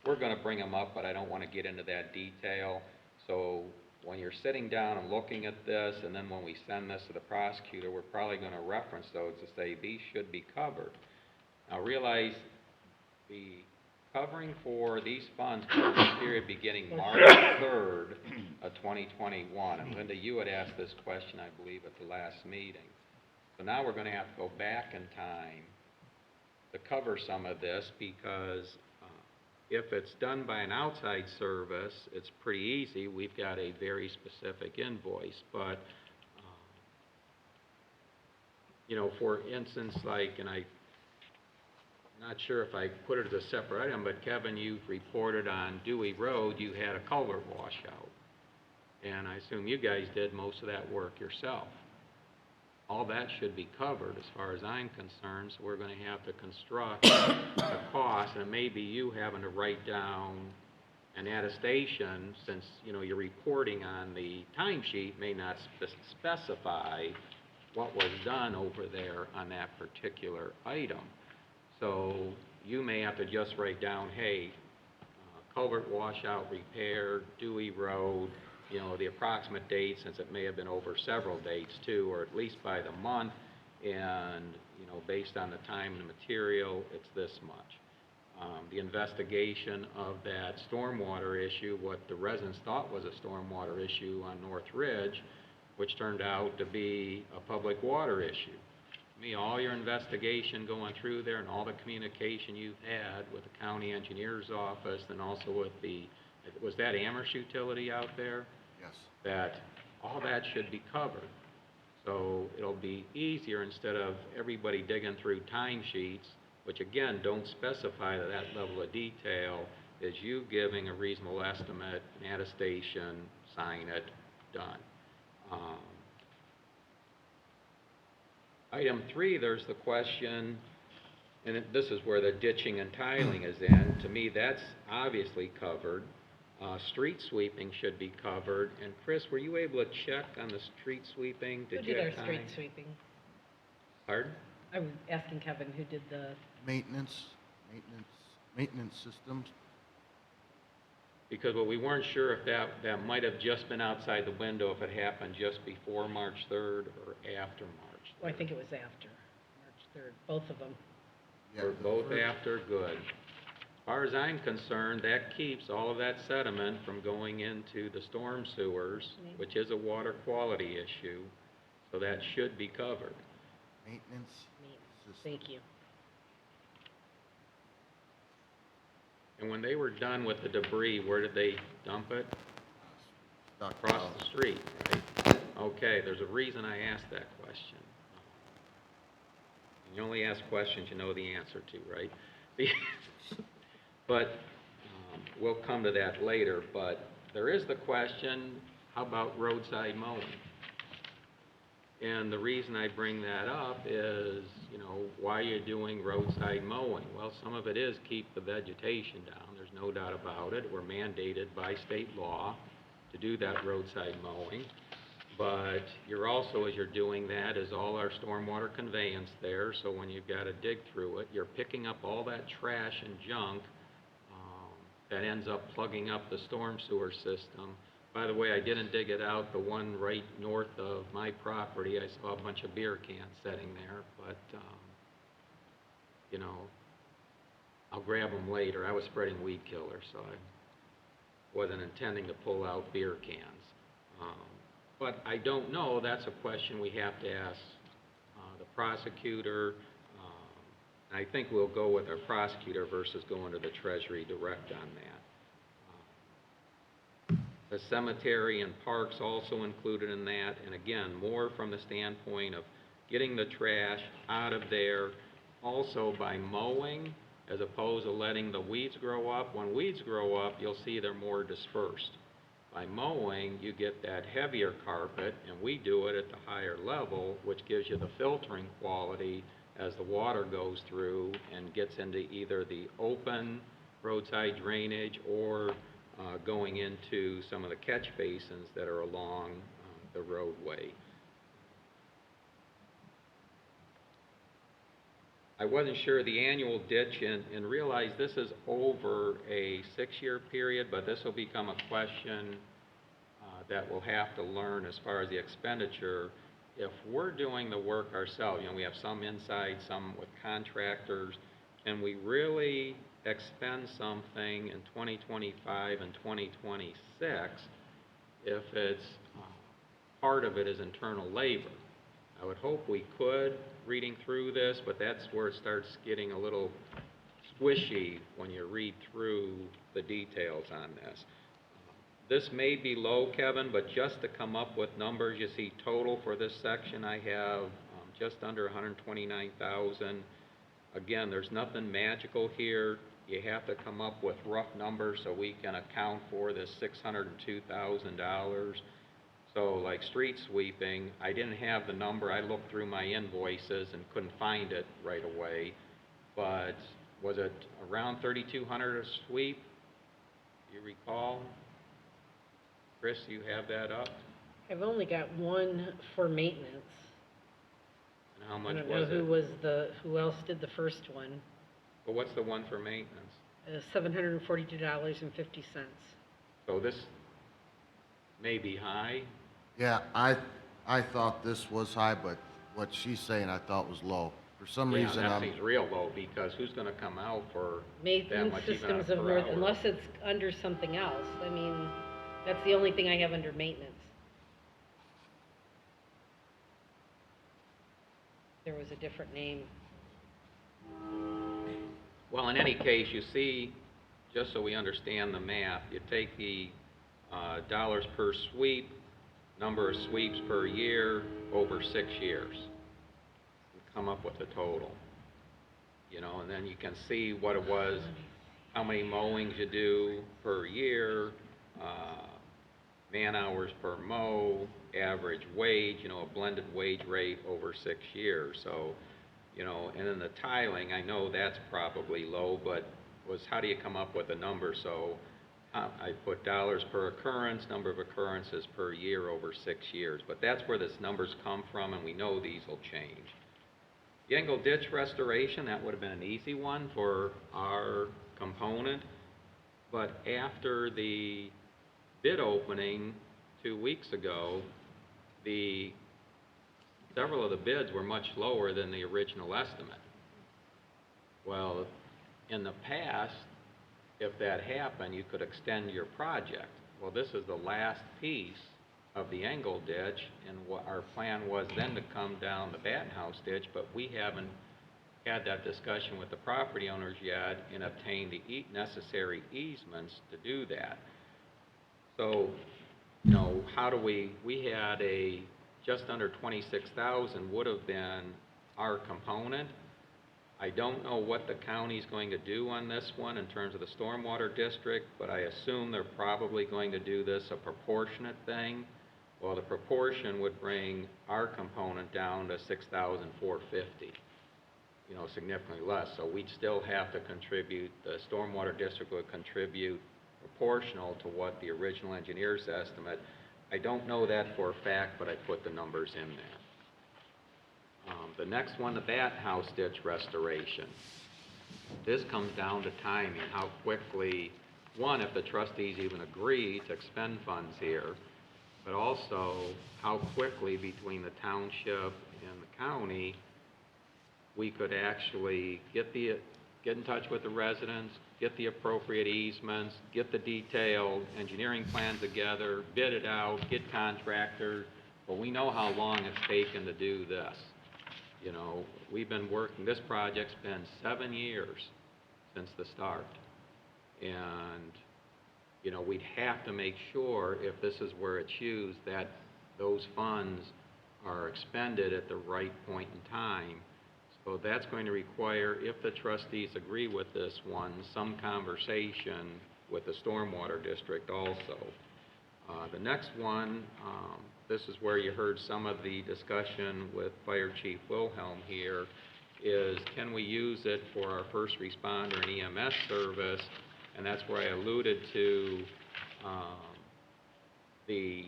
We're going to bring them up, but I don't want to get into that detail. So when you're sitting down and looking at this, and then when we send this to the prosecutor, we're probably going to reference those to say these should be covered. Now realize the covering for these funds for the period beginning March 3rd of 2021. And Linda, you had asked this question, I believe, at the last meeting. So now we're going to have to go back in time to cover some of this because if it's done by an outside service, it's pretty easy. We've got a very specific invoice. But, you know, for instance, like, and I'm not sure if I put it as a separate item, but Kevin, you've reported on Dewey Road, you had a culvert washout. And I assume you guys did most of that work yourself. All that should be covered as far as I'm concerned, so we're going to have to construct the cost, and it may be you having to write down an attestation since, you know, your reporting on the timesheet may not specify what was done over there on that particular item. So you may have to just write down, hey, culvert washout repair, Dewey Road, you know, the approximate date, since it may have been over several dates too, or at least by the month, and, you know, based on the time and the material, it's this much. The investigation of that stormwater issue, what the residents thought was a stormwater issue on North Ridge, which turned out to be a public water issue. To me, all your investigation going through there and all the communication you've had with the county engineer's office and also with the, was that Amherst utility out there? Yes. That all that should be covered. So it'll be easier instead of everybody digging through timesheets, which again don't specify that level of detail, is you giving a reasonable estimate, an attestation, sign it, done. Item 3, there's the question, and this is where the ditching and tiling is in. To me, that's obviously covered. Street sweeping should be covered. And Chris, were you able to check on the street sweeping? Who you did have our time? street sweeping? Pardon? I'm asking Kevin who did the, Maintenance systems. Because, well, we weren't sure if that might have just been outside the window, if it happened just before March 3rd or after March 3rd. well, I think it was after March 3rd, both of them. Yeah, Or the both first- after, good. As far as I'm concerned, that keeps all of that sediment from going into the storm sewers, which is a water quality issue, so that should be covered. Maintenance system. Thank you. And when they were done with the debris, where did they dump it? Across the street, right? Okay, there's a reason I asked that question. You only ask questions you know the answer to, right? But we'll come to that later. But there is the question, how about roadside mowing? And the reason I bring that up is, you know, why you're doing roadside mowing. Well, some of it is keep the vegetation down. There's no doubt about it. We're mandated by state law to do that roadside mowing. But you're also, as you're doing that, is all our stormwater conveyance there. So when you've got to dig through it, you're picking up all that trash and junk that ends up plugging up the storm sewer system. By the way, I didn't dig it out. The one right north of my property, I saw a bunch of beer cans sitting there, but, you know, I'll grab them later. I was spreading weed killer, so I wasn't intending to pull out beer cans. But I don't know. That's a question we have to ask the prosecutor. I think we'll go with our prosecutor versus going to the Treasury direct on that. The cemetery and parks also included in that, and again, more from the standpoint of getting the trash out of there, also by mowing, as opposed to letting the weeds grow up. When weeds grow up, you'll see they're more dispersed. By mowing, you get that heavier carpet, and we do it at the higher level, which gives you the filtering quality as the water goes through and gets into either the open roadside drainage or going into some of the catch basins that are along the roadway. I wasn't sure the annual ditch, and realize this is over a 6-year period, but this will become a question that we'll have to learn as far as the expenditure. If we're doing the work ourselves, you know, we have some inside, some with contractors, can we really expend something in 2025 and 2026 if it's, part of it is internal labor? I would hope we could, reading through this, but that's where it starts getting a little squishy when you read through the details on this. This may be low, Kevin, but just to come up with numbers, you see total for this section, I have just under 129,000. Again, there's nothing magical here. You have to come up with rough numbers so we can account for this $602,000. So like street sweeping, I didn't have the number. I looked through my invoices and couldn't find it right away. But was it around 3,200 a sweep? Do you recall? Chris, you have that up? I've only got one for maintenance. And how I much don't know was it? who else did the first one. Well, what's the one for maintenance? $742.50. So this may be high. Yeah, I thought this was high, but what she's saying I thought was low. For some Yeah, reason, that seems real low, because who's gonna come out for that Maintenance much even systems of per North, hour? unless it's under something else. I mean, that's the only thing I have under maintenance. There was a different name. Well, in any case, you see, just so we understand the math, you take the dollars per sweep, number of sweeps per year over 6 years, and come up with a total. You know, and then you can see what it was, how many mowings you do per year, man hours per mow, average wage, you know, a blended wage rate over 6 years. So, you know, and then the tiling, I know that's probably low, but how do you come up with a number? So I put dollars per occurrence, number of occurrences per year over 6 years. But that's where this numbers come from, and we know these will change. The Engle ditch restoration, that would have been an easy one for our component. But after the bid opening 2 weeks ago, several of the bids were much lower than the original estimate. Well, in the past, if that happened, you could extend your project. Well, this is the last piece of the Engle ditch, and what our plan was then to come down the Batten House ditch, but we haven't had that discussion with the property owners yet and obtained the necessary easements to do that. So, you know, how do we had just under 26,000 would have been our component. I don't know what the county's going to do on this one in terms of the stormwater district, but I assume they're probably going to do this a proportionate thing. Well, the proportion would bring our component down to 6,450, you know, significantly less. So we'd still have to contribute, the stormwater district would contribute proportional to what the original engineer's estimate. I don't know that for a fact, but I put the numbers in there. The next one, the Batten House ditch restoration. This comes down to timing, how quickly, one, if the trustees even agree to expend funds here, but also how quickly between the township and the county we could actually get in touch with the residents, get the appropriate easements, get the detailed engineering plans together, bid it out, get contractors. Well, we know how long it's taken to do this. You know, we've been working, this project's been 7 years since the start. And, you know, we'd have to make sure, if this is where it's used, that those funds are expended at the right point in time. So that's going to require, if the trustees agree with this one, some conversation with the stormwater district also. The next one, this is where you heard some of the discussion with Fire Chief Wilhelm here, is can we use it for our first responder and EMS service? And that's where I alluded to the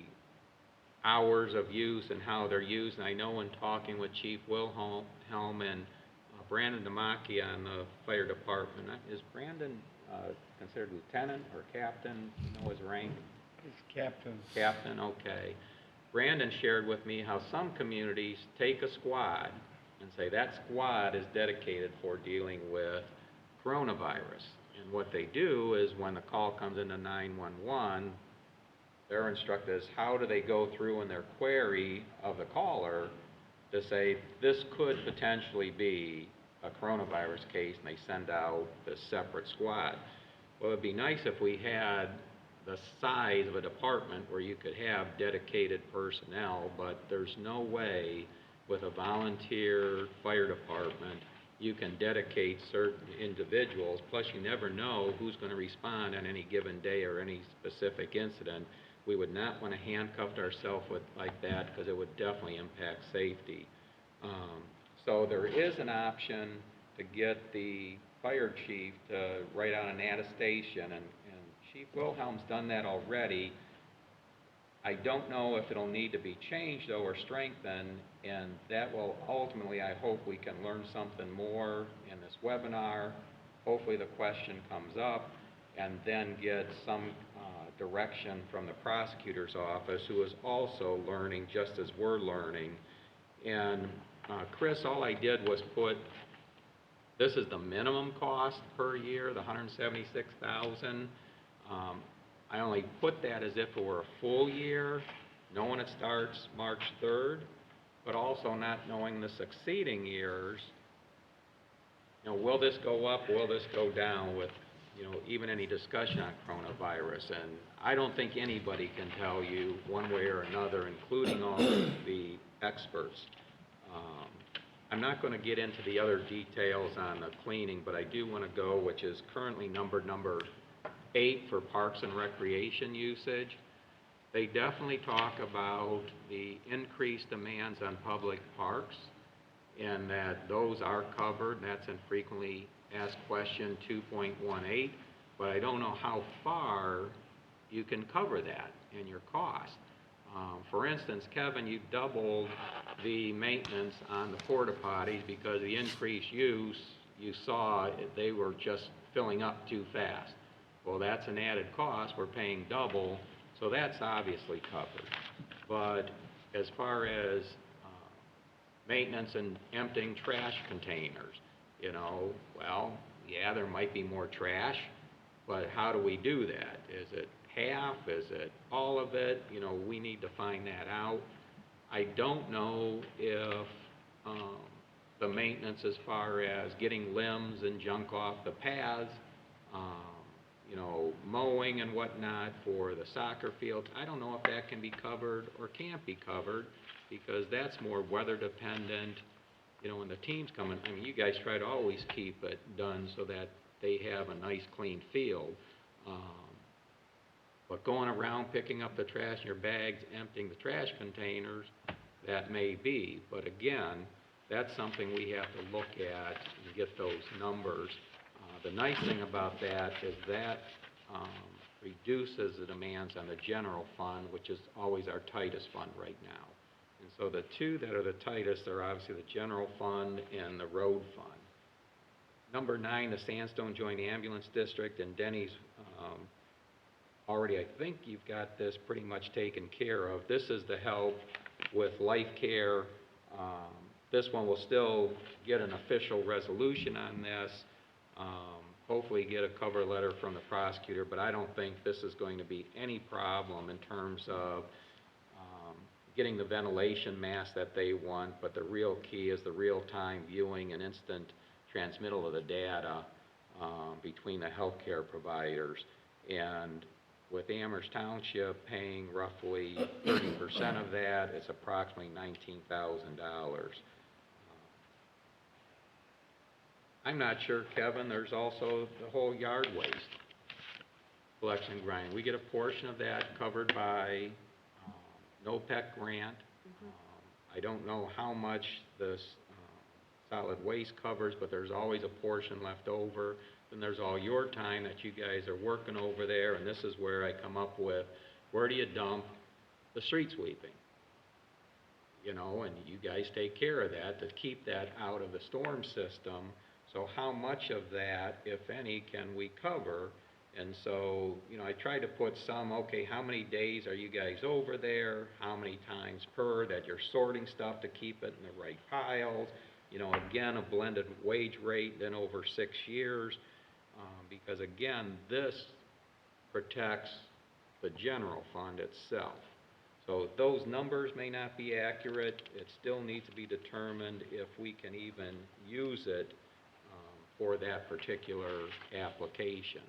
hours of use and how they're used. And I know in talking with Chief Wilhelm and Brandon DeMacchia on the fire department, is Brandon considered lieutenant or captain? You know his rank? He's captain. Captain, okay. Brandon shared with me how some communities take a squad and say that squad is dedicated for dealing with coronavirus. And what they do is when the call comes into 911, they're instructed as how do they go through in their query of the caller to say this could potentially be a coronavirus case, and they send out the separate squad. Well, it'd be nice if we had the size of a department where you could have dedicated personnel, but there's no way with a volunteer fire department you can dedicate certain individuals, plus you never know who's going to respond on any given day or any specific incident. We would not want to handcuff ourselves like that because it would definitely impact safety. So there is an option to get the fire chief to write out an attestation, and Chief Wilhelm's done that already. I don't know if it'll need to be changed, though, or strengthened, and that will ultimately, I hope we can learn something more in this webinar. hopefully the question comes up, and then get some direction from the prosecutor's office, who is also learning just as we're learning. And Chris, all I did was put, this is the minimum cost per year, the $176,000. I only put that as if it were a full year, knowing it starts March 3rd, but also not knowing the succeeding years. You know, will this go up, will this go down with, you know, even any discussion on coronavirus? And I don't think anybody can tell you one way or another, including all the experts. I'm not going to get into the other details on the cleaning, but I do want to go, which is currently number 8 for parks and recreation usage. They definitely talk about the increased demands on public parks, and that those are covered. That's in frequently asked question 2.18, but I don't know how far you can cover that in your cost. For instance, Kevin, you doubled the maintenance on the porta potties because the increased use, you saw they were just filling up too fast. Well, that's an added cost. We're paying double, so that's obviously covered. But as far as maintenance and emptying trash containers, you know, well, yeah, there might be more trash, but how do we do that? Is it half? Is it all of it? You know, we need to find that out. I don't know if the maintenance as far as getting limbs and junk off the paths, you know, mowing and whatnot for the soccer fields, I don't know if that can be covered or can't be covered, because that's more weather dependent. You know, when the team's coming, I mean, you guys try to always keep it done so that they have a nice clean field. But going around picking up the trash in your bags, emptying the trash containers, that may be. But again, that's something we have to look at and get those numbers. The nice thing about that is that reduces the demands on the general fund, which is always our tightest fund right now. And so the two that are the tightest are obviously the general fund and the road fund. Number 9, the Sandstone Joint Ambulance District, and Denny's already, I think you've got this pretty much taken care of. This is the help with life care. This one will still get an official resolution on this. Hopefully get a cover letter from the prosecutor, but I don't think this is going to be any problem in terms of getting the ventilation mask that they want, but the real key is the real-time viewing and instant transmittal of the data between the healthcare providers. And with Amherst Township paying roughly 30% of that, it's approximately $19,000. I'm not sure, Kevin, there's also the whole yard waste collection and grind. We get a portion of that covered by NOPEC grant. I don't know how much this solid waste covers, but there's always a portion left over. Then there's all your time that you guys are working over there, and this is where I come up with, where do you dump the street sweeping? You know, and you guys take care of that to keep that out of the storm system. So how much of that, if any, can we cover? And so, you know, I try to put some, okay, how many days are you guys over there? How many times per that you're sorting stuff to keep it in the right piles? You know, again, a blended wage rate, then over 6 years. Because again, this protects the general fund itself. So those numbers may not be accurate. It still needs to be determined if we can even use it for that particular application.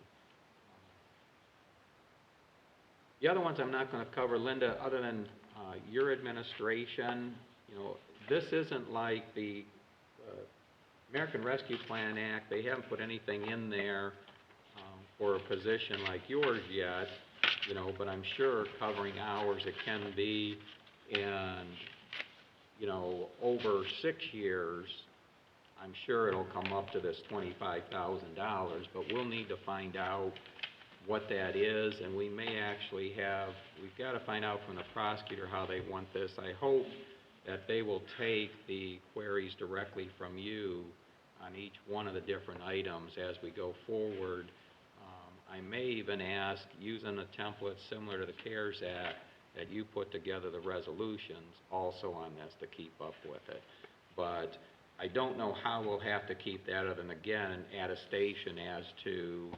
The other ones I'm not going to cover, Linda, other than your administration. You know, this isn't like the American Rescue Plan Act. They haven't put anything in there for a position like yours yet, you know, but I'm sure covering hours it can be, and, you know, over 6 years, I'm sure it'll come up to this $25,000, but we'll need to find out what that is, and we may actually have, we've got to find out from the prosecutor how they want this. I hope that they will take the queries directly from you on each one of the different items as we go forward. I may even ask, using a template similar to the CARES Act, that you put together the resolutions also on this to keep up with it. But I don't know how we'll have to keep that other than, again, an attestation as to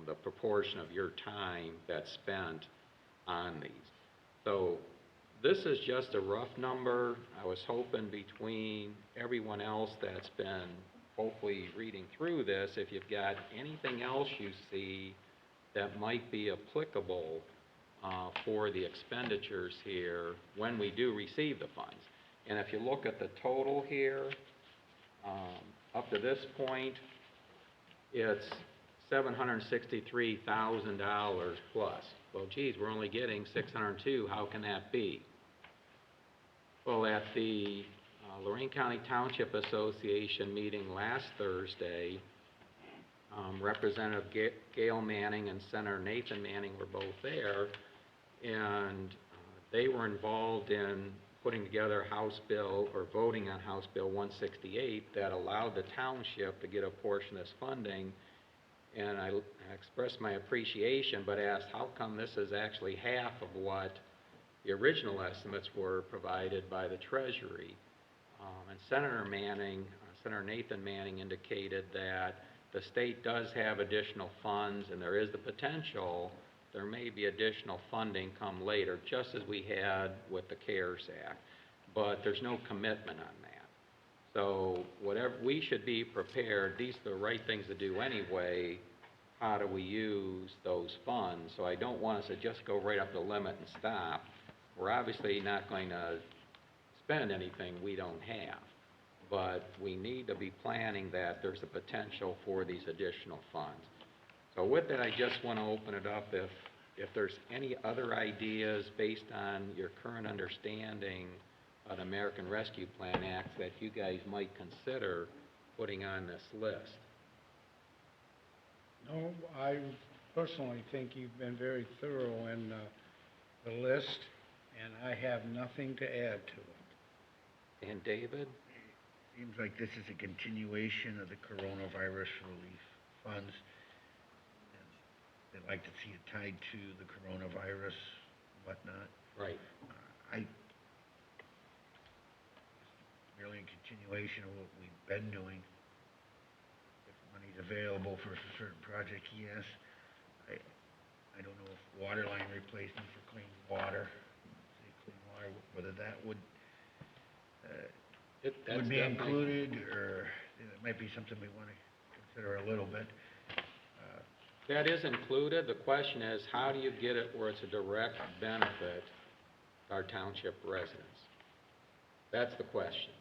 the proportion of your time that's spent on these. So this is just a rough number. I was hoping between everyone else that's been hopefully reading through this, if you've got anything else you see that might be applicable for the expenditures here when we do receive the funds. And if you look at the total here, up to this point, it's $763,000 plus. Well, geez, we're only getting 602. How can that be? Well, at the Lorraine County Township Association meeting last Thursday, Representative Gail Manning and Senator Nathan Manning were both there, and they were involved in putting together House Bill, or voting on House Bill 168, that allowed the township to get a portion of this funding. And I expressed my appreciation, but asked, how come this is actually half of what the original estimates were provided by the Treasury? And Senator Nathan Manning indicated that the state does have additional funds, and there is the potential there may be additional funding come later, just as we had with the CARES Act, but there's no commitment on that. So whatever, we should be prepared. These are the right things to do anyway. How do we use those funds? So I don't want us to just go right up the limit and stop. We're obviously not going to spend anything we don't have, but we need to be planning that there's a potential for these additional funds. So with that, I just want to open it up if there's any other ideas based on your current understanding of the American Rescue Plan Act that you guys might consider putting on this list. No, I personally think you've been very thorough in the list, and I have nothing to add to it. And David? Seems like this is a continuation of the coronavirus relief funds. They'd like to see it tied to the coronavirus, whatnot. Right. Merely a continuation of what we've been doing. If money's available for a certain project, yes. I don't know if water line replacement for clean water, whether that would be included, or it might be something we want to consider a little bit. That is included. The question is, how do you get it where it's a direct benefit to our township residents? That's the question.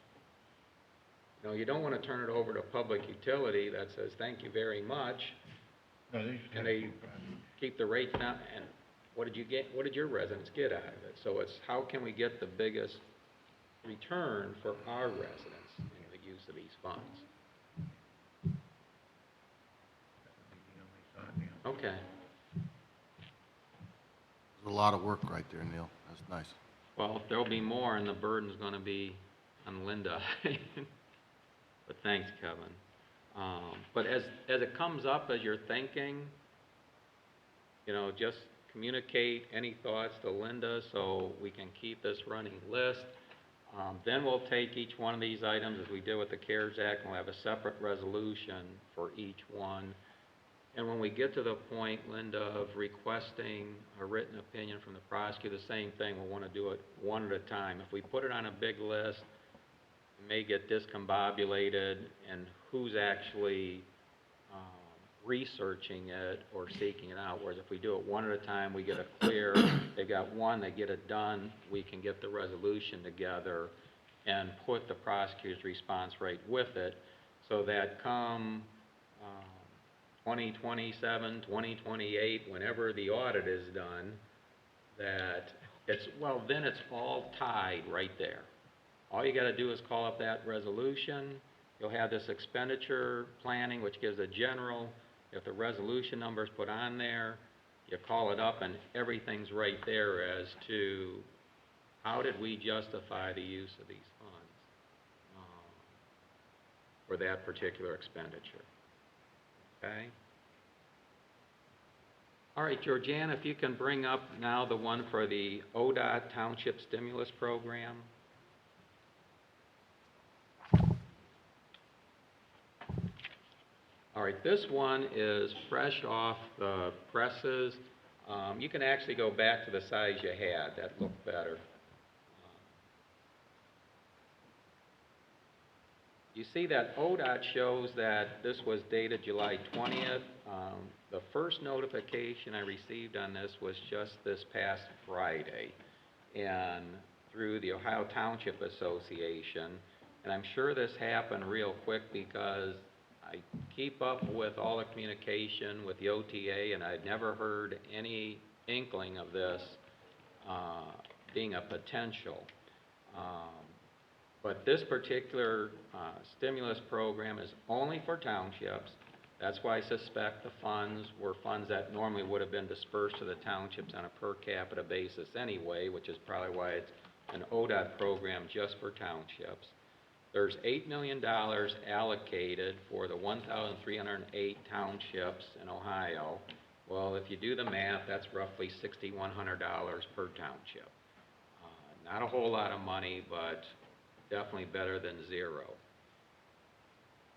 You know, you don't want to turn it over to public utility that says, thank you very much, No, and they keep the rates down, and what did you get? What did your residents get out of it? So it's, how can we get the biggest return for our residents in the use of these funds? Okay. There's a lot of work right there, Neil. That's nice. Well, there'll be more, and the burden's going to be on Linda. But thanks, Kevin. But as it comes up, as you're thinking, you know, just communicate any thoughts to Linda so we can keep this running list. Then we'll take each one of these items as we did with the CARES Act, and we'll have a separate resolution for each one. And when we get to the point, Linda, of requesting a written opinion from the prosecutor, the same thing, we'll want to do it one at a time. If we put it on a big list, it may get discombobulated in who's actually researching it or seeking it out. Whereas if we do it one at a time, we get a clear, they got one, they get it done, we can get the resolution together and put the prosecutor's response right with it, so that come 2027, 2028, whenever the audit is done, that it's, well, then it's all tied right there. All you got to do is call up that resolution. You'll have this expenditure planning, which gives a general. If the resolution number is put on there, you call it up, and everything's right there as to how did we justify the use of these funds. for that particular expenditure. Okay? All right, Georgiana, if you can bring up now the one for the ODOT Township Stimulus Program. All right, this one is fresh off the presses. You can actually go back to the size you had. That looked better. You see that ODOT shows that this was dated July 20th. The first notification I received on this was just this past Friday, and through the Ohio Township Association. And I'm sure this happened real quick because I keep up with all the communication with the OTA, and I'd never heard any inkling of this being a potential. But this particular stimulus program is only for townships. That's why I suspect the funds were funds that normally would have been dispersed to the townships on a per capita basis anyway, which is probably why it's an ODOT program just for townships. There's $8 million allocated for the 1,308 townships in Ohio. Well, if you do the math, that's roughly $6,100 per township. Not a whole lot of money, but definitely better than zero.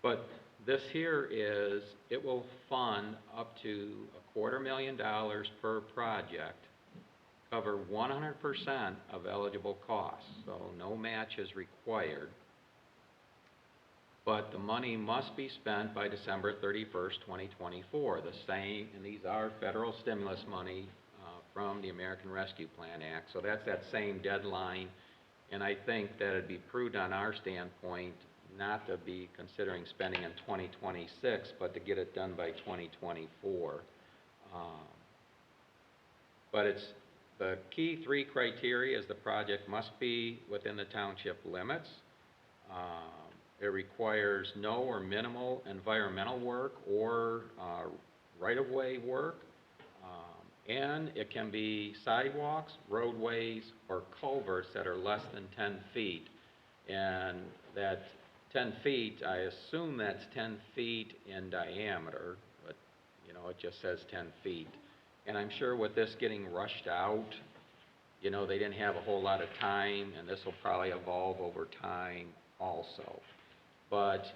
But this here is, it will fund up to $250,000 per project, cover 100% of eligible costs, so no match is required. But the money must be spent by December 31st, 2024. The same, and these are federal stimulus money from the American Rescue Plan Act, so that's that same deadline. And I think that it'd be prudent on our standpoint not to be considering spending in 2026, but to get it done by 2024. But it's the key three criteria is the project must be within the township limits. It requires no or minimal environmental work or right-of-way work. And it can be sidewalks, roadways, or culverts that are less than 10 feet. And that 10 feet, I assume that's 10 feet in diameter, but you know, it just says 10 feet. And I'm sure with this getting rushed out, you know, they didn't have a whole lot of time, and this will probably evolve over time also. But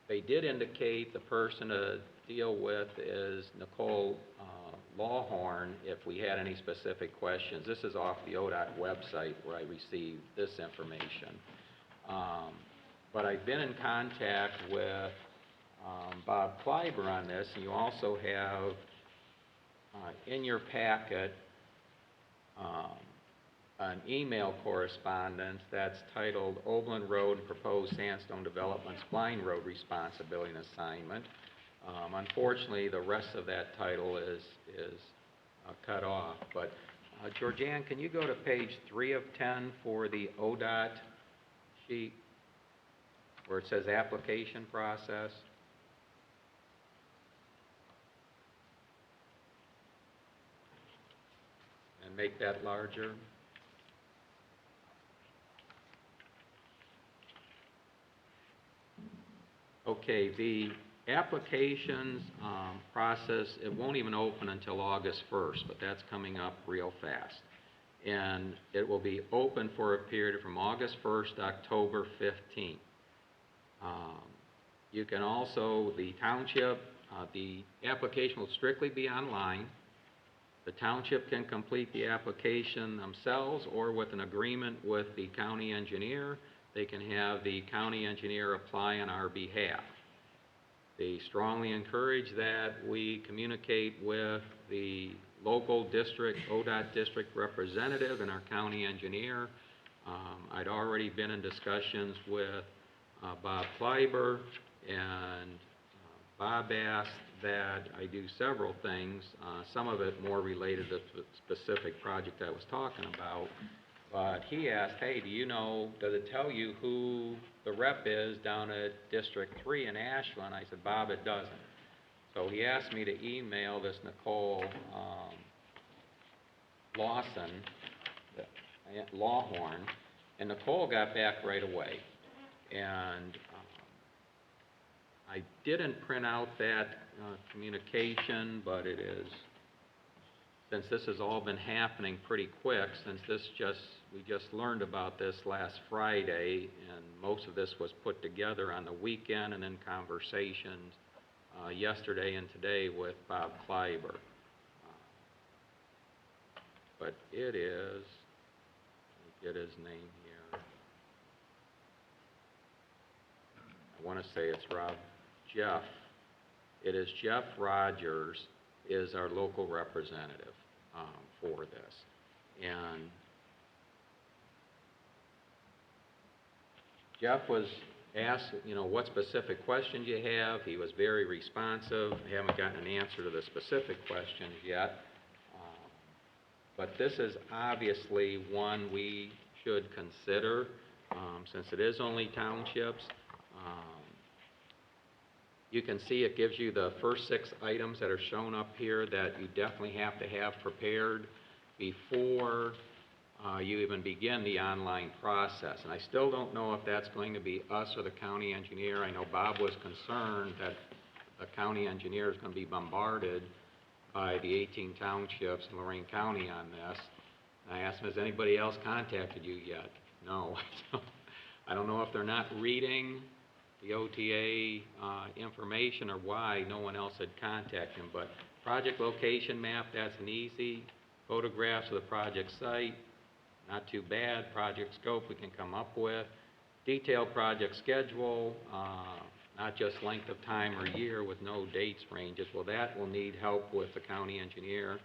they did indicate the person to deal with is Nicole Lawhorn if we had any specific questions. This is off the ODOT website where I received this information. But I've been in contact with Bob Kleiber on this, and you also have in your packet an email correspondence that's titled Oberlin Road and Proposed Sandstone Development's Blind Road Responsibility and Assignment. Unfortunately, the rest of that title is cut off. But Georgianne, can you go to page 3 of 10 for the ODOT sheet where it says application process? And make that larger. Okay, the applications process, it won't even open until August 1st, but that's coming up real fast. And it will be open for a period from August 1st to October 15th. You can also, the township, the application will strictly be online. The township can complete the application themselves or with an agreement with the county engineer. They can have the county engineer apply on our behalf. They strongly encourage that we communicate with the local district, ODOT district representative and our county engineer. I'd already been in discussions with Bob Kleiber, and Bob asked that I do several things, some of it more related to the specific project I was talking about. But he asked, hey, do you know, does it tell you who the rep is down at District 3 in Ashland? I said, Bob, it doesn't. So he asked me to email this Nicole Lawhorn, and Nicole got back right away. And I didn't print out that communication, but it is, since this has all been happening pretty quick, since we just learned about this last Friday, and most of this was put together on the weekend, and then conversations yesterday and today with Bob Kleiber. But it is, let me get his name here. I want to say it's Jeff. It is Jeff Rogers is our local representative for this. And Jeff was asked, what specific questions you have. He was very responsive. I haven't gotten an answer to the specific questions yet. But this is obviously one we should consider, since it is only townships. You can see it gives you the first 6 items that are shown up here that you definitely have to have prepared before you even begin the online process. And I still don't know if that's going to be us or the county engineer. I know Bob was concerned that the county engineer is going to be bombarded by the 18 townships in Lorraine County on this. And I asked him, has anybody else contacted you yet? No. I don't know if they're not reading the OTA information or why no one else had contacted him. But project location map, that's an easy. Photographs of the project site, not too bad. Project scope we can come up with. Detailed project schedule, not just length of time or year with no dates ranges. Well, that will need help with the county engineer.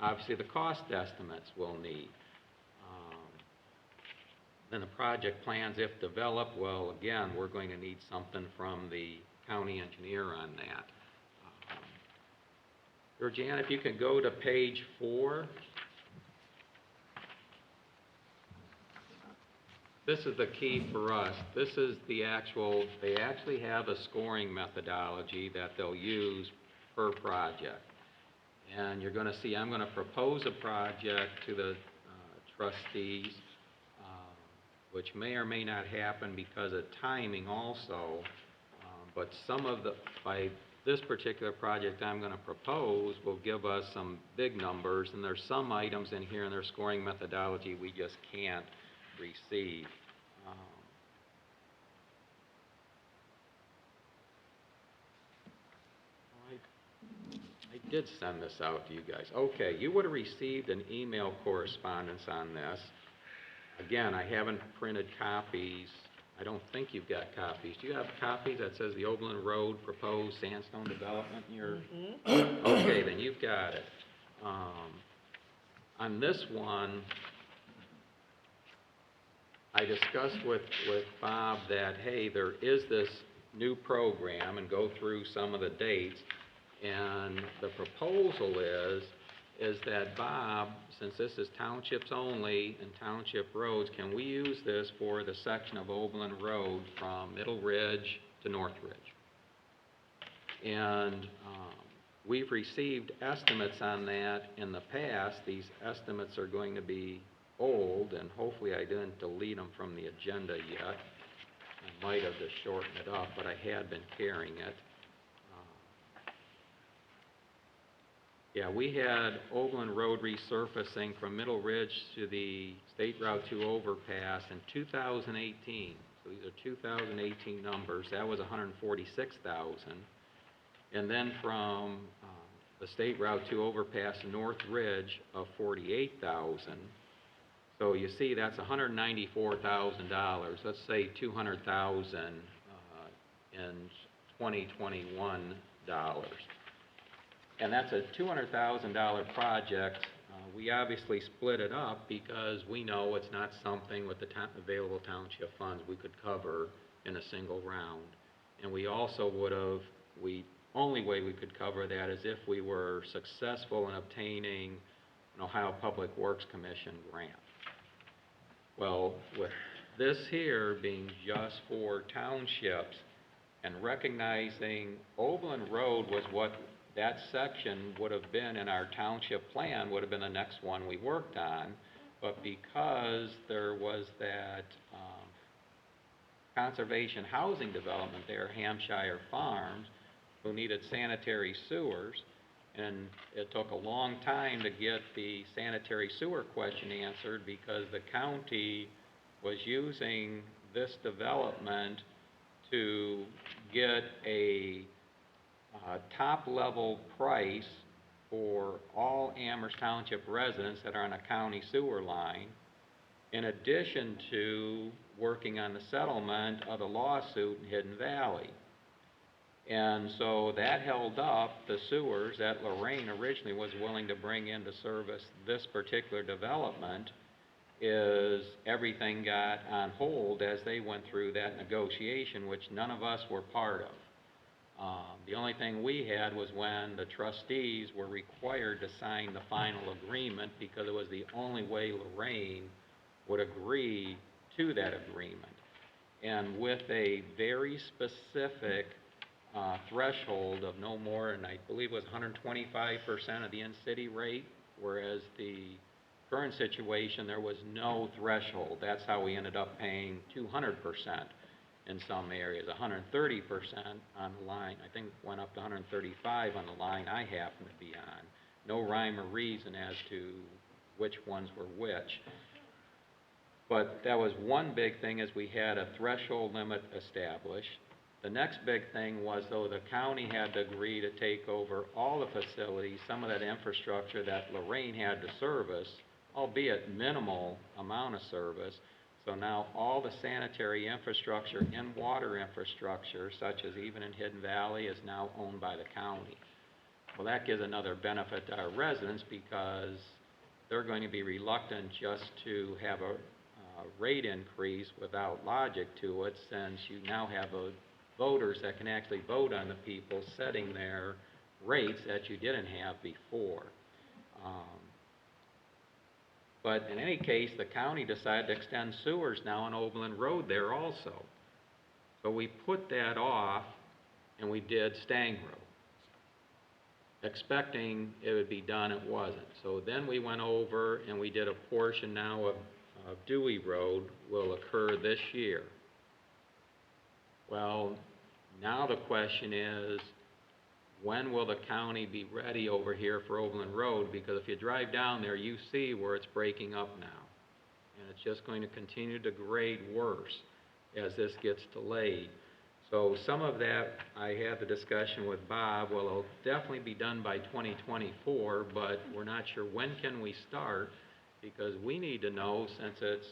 Obviously, the cost estimates will need. Then the project plans, if developed, well, again, we're going to need something from the county engineer on that. Georgiana, if you can go to page 4. This is the key for us. This is the actual, they actually have a scoring methodology that they'll use per project. And you're going to see, I'm going to propose a project to the trustees, which may or may not happen because of timing also. But some of by this particular project I'm going to propose will give us some big numbers, and there's some items in here in their scoring methodology we just can't receive. I did send this out to you guys. Okay, you would have received an email correspondence on this. Again, I haven't printed copies. I don't think you've got copies. Do you have copies that says the Oberlin Road proposed sandstone development in your? Okay, then you've got it. On this one, I discussed with Bob that, hey, there is this new program, and go through some of the dates, and the proposal is that, Bob, since this is townships only and township roads, can we use this for the section of Oberlin Road from Middle Ridge to North Ridge? And we've received estimates on that in the past. These estimates are going to be old, and hopefully I didn't delete them from the agenda yet. I might have just shortened it up, but I had been carrying it. Yeah, we had Oberlin Road resurfacing from Middle Ridge to the State Route 2 overpass in 2018. So these are 2018 numbers. That was 146,000. And then from the State Route 2 overpass to North Ridge of 48,000. So you see that's $194,000. Let's say 200,000 in 2021 dollars. And that's a $200,000 project. We obviously split it up because we know it's not something with the available township funds we could cover in a single round. And we also only way we could cover that is if we were successful in obtaining an Ohio Public Works Commission grant. Well, with this here being just for townships and recognizing Oberlin Road was what that section would have been in our township plan, would have been the next one we worked on, but because there was that conservation housing development there, Hampshire Farms, who needed sanitary sewers, and it took a long time to get the sanitary sewer question answered because the county was using this development to get a top-level price for all Amherst Township residents that are on a county sewer line, in addition to working on the settlement of the lawsuit in Hidden Valley. And so that held up the sewers that Lorraine originally was willing to bring in to service this particular development. Is everything got on hold as they went through that negotiation, which none of us were part of. The only thing we had was when the trustees were required to sign the final agreement because it was the only way Lorraine would agree to that agreement. And with a very specific threshold of no more than, I believe it was 125% of the in-city rate, whereas the current situation, there was no threshold. That's how we ended up paying 200% in some areas, 130% on the line. I think it went up to 135 on the line I happen to be on. No rhyme or reason as to which ones were which. But that was one big thing, is we had a threshold limit established. The next big thing was, though, the county had to agree to take over all the facilities, some of that infrastructure that Lorraine had to service, albeit minimal amount of service. So now all the sanitary infrastructure and water infrastructure, such as even in Hidden Valley, is now owned by the county. Well, that gives another benefit to our residents because they're going to be reluctant just to have a rate increase without logic to it, since you now have voters that can actually vote on the people setting their rates that you didn't have before. But in any case, the county decided to extend sewers now on Overland Road there also. So we put that off and we did Stang Road, expecting it would be done. It wasn't. So then we went over and we did a portion now of Dewey Road, will occur this year. Well, now the question is, when will the county be ready over here for Overland Road? Because if you drive down there, you see where it's breaking up now. And it's just going to continue to grade worse as this gets delayed. So some of that, I had the discussion with Bob, well, it'll definitely be done by 2024, but we're not sure when can we start, because we need to know, since it's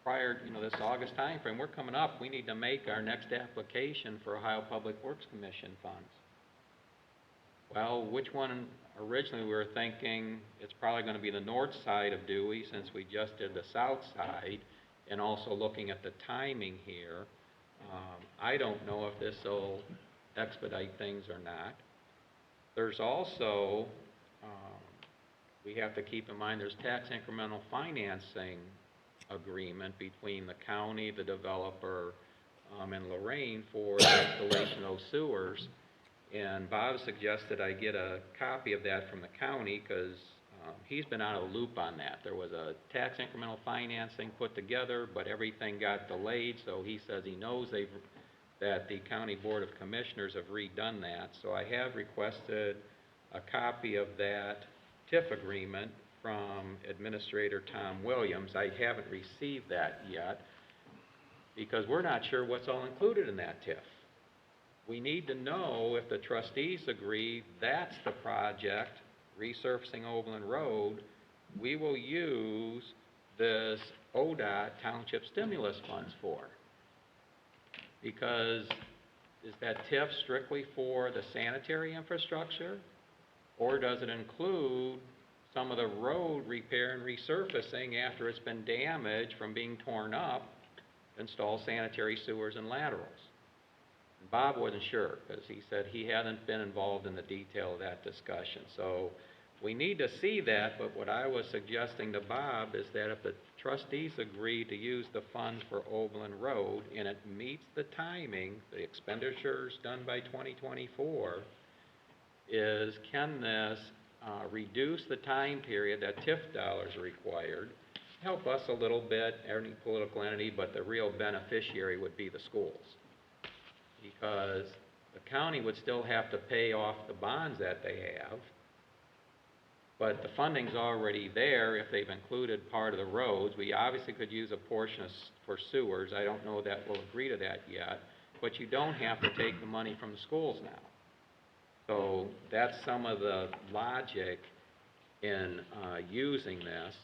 prior, this August time frame, we're coming up, we need to make our next application for Ohio Public Works Commission funds. Well, which one? Originally we were thinking it's probably going to be the north side of Dewey, since we just did the south side, and also looking at the timing here, I don't know if this will expedite things or not. There's also, we have to keep in mind, there's tax incremental financing agreement between the county, the developer, and Lorraine for the installation of those sewers. And Bob suggested I get a copy of that from the county, because he's been out of the loop on that. There was a tax incremental financing put together, but everything got delayed, so he says he knows that the County Board of Commissioners have redone that. So I have requested a copy of that TIF agreement from Administrator Tom Williams. I haven't received that yet, because we're not sure what's all included in that TIF. We need to know if the trustees agree that's the project, resurfacing Overland Road, we will use this ODOT Township Stimulus Funds for. Because is that TIF strictly for the sanitary infrastructure, or does it include some of the road repair and resurfacing after it's been damaged from being torn up, install sanitary sewers and laterals? Bob wasn't sure, because he said he hadn't been involved in the detail of that discussion. So we need to see that, but what I was suggesting to Bob is that if the trustees agree to use the funds for Overland Road and it meets the timing, the expenditures done by 2024, is can this reduce the time period that TIF dollars are required, help us a little bit, any political entity, but the real beneficiary would be the schools. Because the county would still have to pay off the bonds that they have, but the funding's already there if they've included part of the roads. We obviously could use a portion for sewers. I don't know that we'll agree to that yet, but you don't have to take the money from the schools now. So that's some of the logic in using this.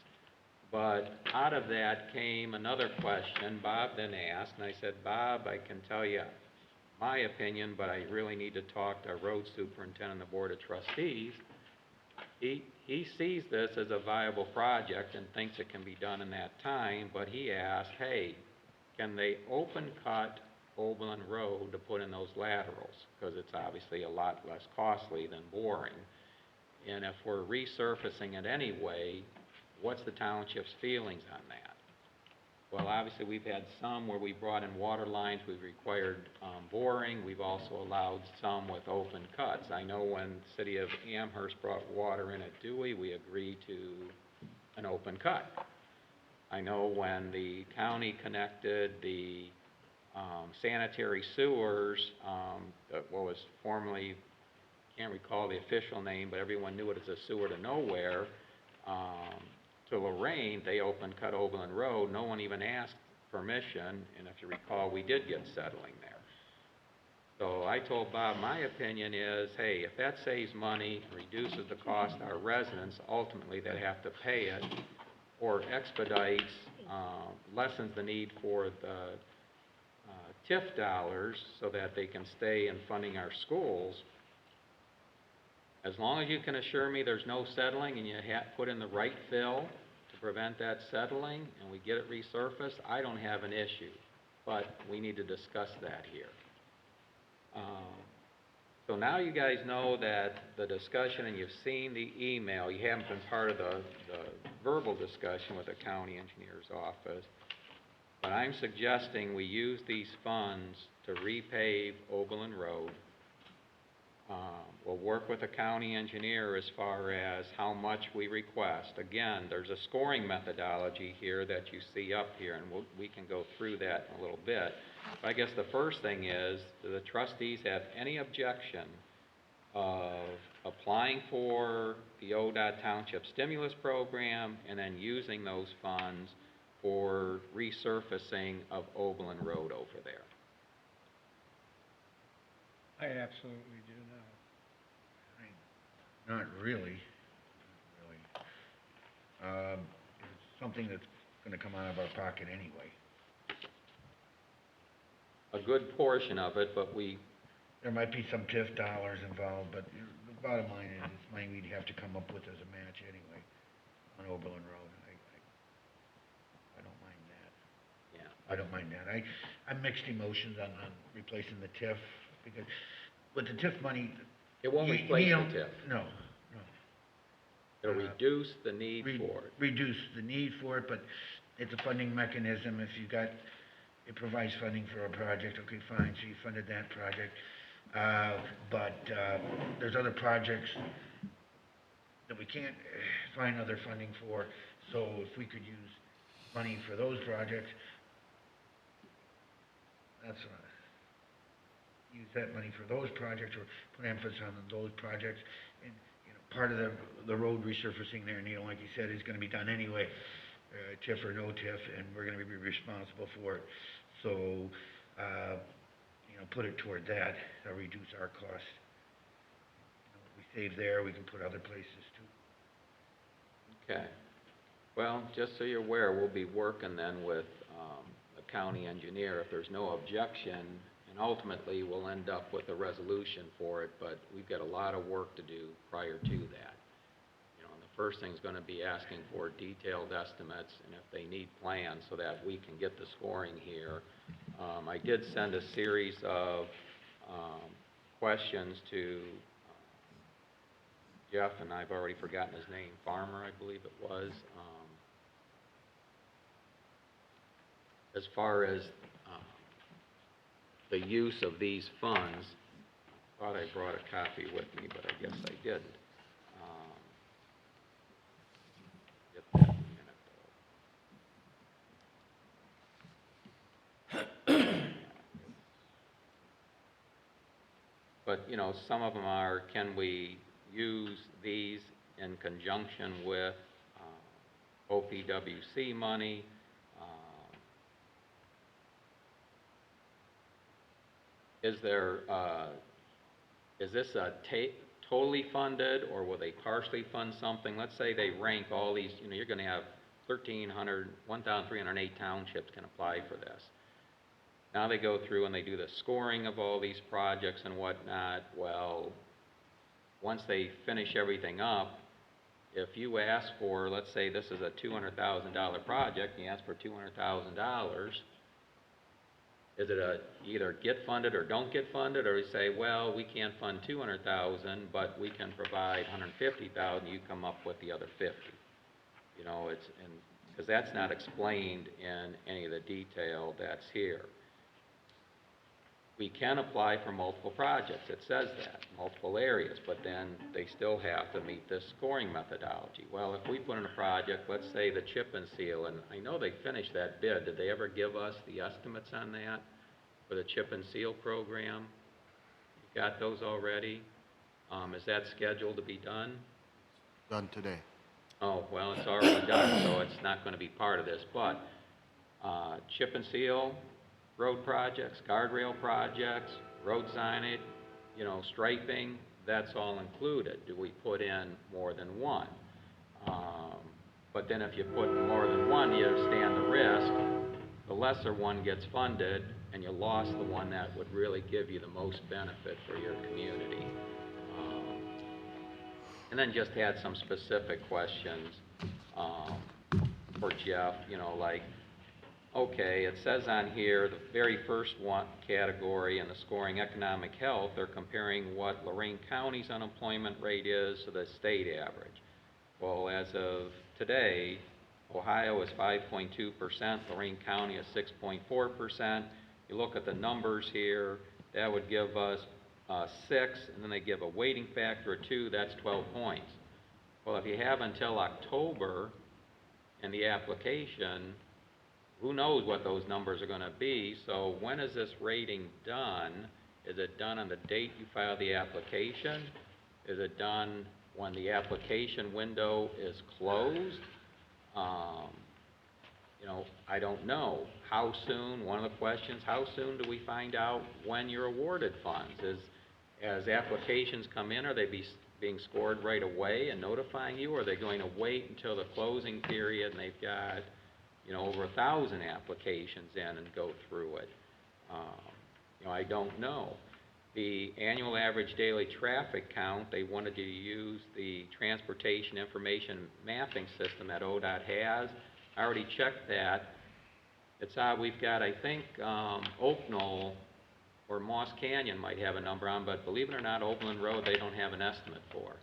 But out of that came another question Bob then asked, and I said, Bob, I can tell you my opinion, but I really need to talk to our road superintendent and the board of trustees. He sees this as a viable project and thinks it can be done in that time, but he asked, hey, can they open cut Oberlin Road to put in those laterals? Because it's obviously a lot less costly than boring. And if we're resurfacing it anyway, what's the township's feelings on that? Well, obviously, we've had some where we brought in water lines, we've required boring, we've also allowed some with open cuts. I know when the city of Amherst brought water in at Dewey, we agreed to an open cut. I know when the county connected the sanitary sewers, what was formerly, can't recall the official name, but everyone knew it as a sewer to nowhere, to Lorraine, they open cut Oberlin Road. No one even asked permission, and if you recall, we did get settling there. So I told Bob, my opinion is, hey, if that saves money, reduces the cost to our residents, ultimately they have to pay it, or expedites, lessens the need for the TIF dollars so that they can stay in funding our schools. As long as you can assure me there's no settling and you put in the right fill to prevent that settling and we get it resurfaced, I don't have an issue. But we need to discuss that here. So now you guys know that the discussion, and you've seen the email, you haven't been part of the verbal discussion with the county engineer's office, but I'm suggesting we use these funds to repave Oberlin Road. We'll work with the county engineer as far as how much we request. Again, there's a scoring methodology here that you see up here, and we can go through that in a little bit. But I guess the first thing is, do the trustees have any objection of applying for the ODOT Township Stimulus Program and then using those funds for resurfacing of Oberlin Road over there? I absolutely do not. Not really. It's something that's gonna come out of our pocket anyway. A good portion of it, but There might be some TIF dollars involved, but the bottom line is, it's money we'd have to come up with as a match anyway on Oberlin Road. I don't mind that. yeah. I don't mind that. I'm mixed emotions on replacing the TIF, because with the TIF money. It won't replace the TIF. No. It'll reduce the need for it. Reduce the need for it, but it's a funding mechanism. If it provides funding for a project, okay, fine, so you funded that project. But there's other projects that we can't find other funding for, so if we could use money for those projects, that's right. Use that money for those projects, or put emphasis on those projects. And, part of the road resurfacing there, Neil, like you said, is gonna be done anyway, TIF or no TIF, and we're gonna be responsible for it. So, put it toward that, that'll reduce our cost. We save there, we can put other places too. Okay. Well, just so you're aware, we'll be working then with the county engineer if there's no objection, and ultimately we'll end up with a resolution for it, but we've got a lot of work to do prior to that. And the first thing's going to be asking for detailed estimates and if they need plans so that we can get the scoring here. I did send a series of questions to Jeff, and I've already forgotten his name, Farmer, I believe it was, as far as the use of these funds. I thought I brought a copy with me, but I guess I didn't. Get that in a minute, though. but, you know, some of them are, can we use these in conjunction with OPWC money? Is this totally funded, or will they partially fund something? Let's say they rank all these, you know, you're gonna have 1,308 townships can apply for this. Now they go through and they do the scoring of all these projects and whatnot. Well, once they finish everything up, if you ask for, let's say this is a $200,000 project, and you ask for $200,000, is it a either get funded or don't get funded, or you say, well, we can't fund 200,000, but we can provide 150,000, you come up with the other 50. You know, it's, and, because that's not explained in any of the detail that's here. We can apply for multiple projects, it says that, multiple areas, but then they still have to meet this scoring methodology. Well, if we put in a project, let's say the chip and seal, and I know they finished that bid, did they ever give us the estimates on that for the chip and seal program? You got those already? Is that scheduled to be done? Done today. Oh, well, it's already done, so it's not going to be part of this, but chip and seal, road projects, guardrail projects, road signage, you know, striping, that's all included. Do we put in more than one? But then if you put more than one, you stand the risk. The lesser one gets funded, and you lost the one that would really give you the most benefit for your community. And then just had some specific questions for Jeff, you know, like, okay, it says on here, the very first one category in the scoring economic health, they're comparing what Lorraine County's unemployment rate is to the state average. Well, as of today, Ohio is 5.2%, Lorraine County is 6.4%. You look at the numbers here, that would give us 6, and then they give a weighting factor of 2, that's 12 points. Well, if you have until October in the application, who knows what those numbers are going to be? So when is this rating done? Is it done on the date you file the application? Is it done when the application window is closed? You know, I don't know. How soon? One of the questions, how soon do we find out when you're awarded funds? As applications come in, are they being scored right away and notifying you, or are they going to wait until the closing period and they've got, you know, over 1,000 applications in and go through it? You know, I don't know. The annual average daily traffic count, they wanted you to use the transportation information mapping system that ODOT has. I already checked that. It's we've got, I think, Oak Knoll or Moss Canyon might have a number on, but believe it or not, Overland Road, they don't have an estimate for.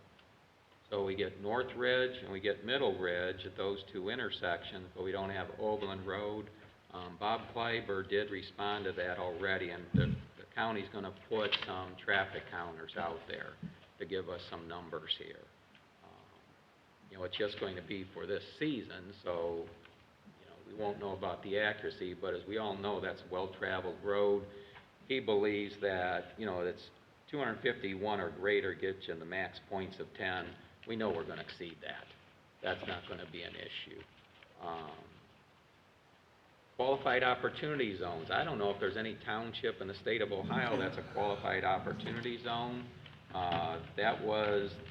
So we get North Ridge and we get Middle Ridge at those two intersections, but we don't have Overland Road. Bob Kleiber did respond to that already, and the county's going to put some traffic counters out there to give us some numbers here. You know, it's just going to be for this season, so, you know, we won't know about the accuracy, but as we all know, that's a well-traveled road. He believes that, you know, it's 251 or greater gets you in the max points of 10. We know we're going to exceed that. That's not going to be an issue. Qualified opportunity zones. I don't know if there's any township in the state of Ohio that's a qualified opportunity zone. That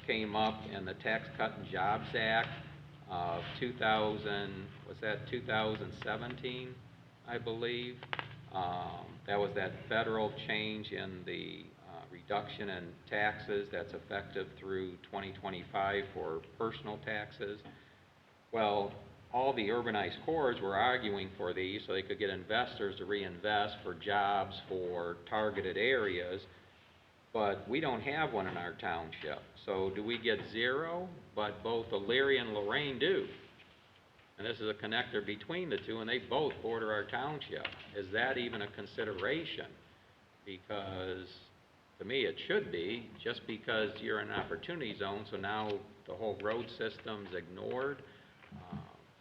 came up in the Tax Cut and Jobs Act of 2017, I believe. That was that federal change in the reduction in taxes that's effective through 2025 for personal taxes. Well, all the urbanized cores were arguing for these so they could get investors to reinvest for jobs for targeted areas, but we don't have one in our township. So do we get 0? But both Elyria and Lorraine do. And this is a connector between the two, and they both border our township. Is that even a consideration? Because to me it should be, just because you're in an opportunity zone, so now the whole road system's ignored.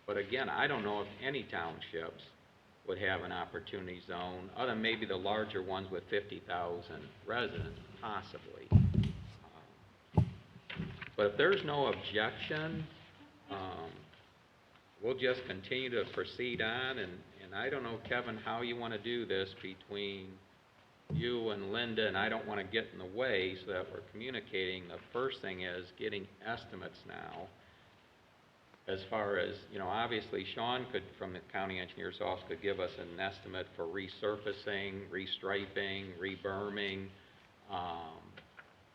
But again, I don't know of any townships would have an opportunity zone, other than maybe the larger ones with 50,000 residents, possibly. But if there's no objection, we'll just continue to proceed on, and I don't know, Kevin, how you want to do this between you and Linda, and I don't want to get in the way so that we're communicating. The first thing is getting estimates now, as far as, you know, obviously Sean could, from the county engineer's office, could give us an estimate for resurfacing, restriping, reberming,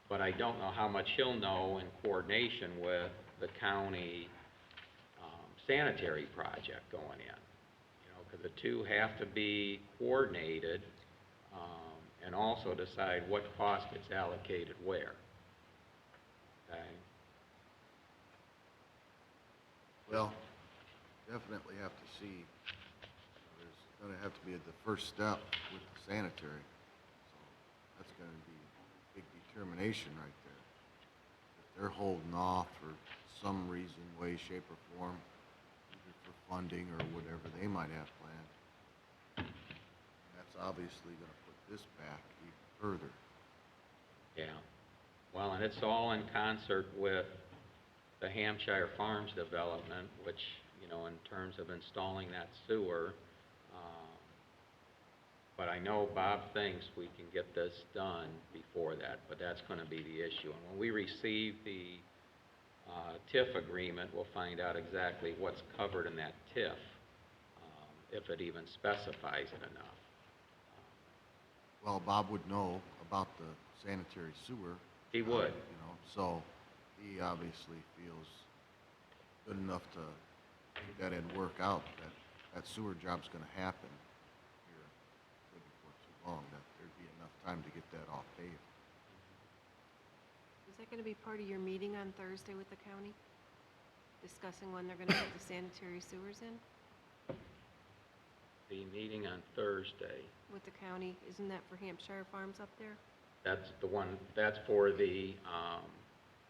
but I don't know how much he'll know in coordination with the county sanitary project going in, you know, because the two have to be coordinated, and also decide what cost gets allocated where. Okay. Well, definitely have to see, there's gonna have to be the first step with the sanitary. So that's gonna be a big determination right there. If they're holding off for some reason, way, shape, or form, either for funding or whatever they might have planned, that's obviously gonna put this back even further. Yeah. Well, and it's all in concert with the Hampshire Farms development, which, you know, in terms of installing that sewer, but I know Bob thinks we can get this done before that, but that's going to be the issue. And when we receive the TIF agreement, we'll find out exactly what's covered in that TIF, if it even specifies it enough. Well, Bob would know about the sanitary sewer. He would. You know, so he obviously feels good enough to take that and work out that that sewer job's gonna happen here good before too long, that there'd be enough time to get that all paved. Is that gonna be part of your meeting on Thursday with the county? Discussing when they're gonna put the sanitary sewers in The meeting on Thursday, with the county? Isn't that for Hampshire Farms up there? that's the one, that's for the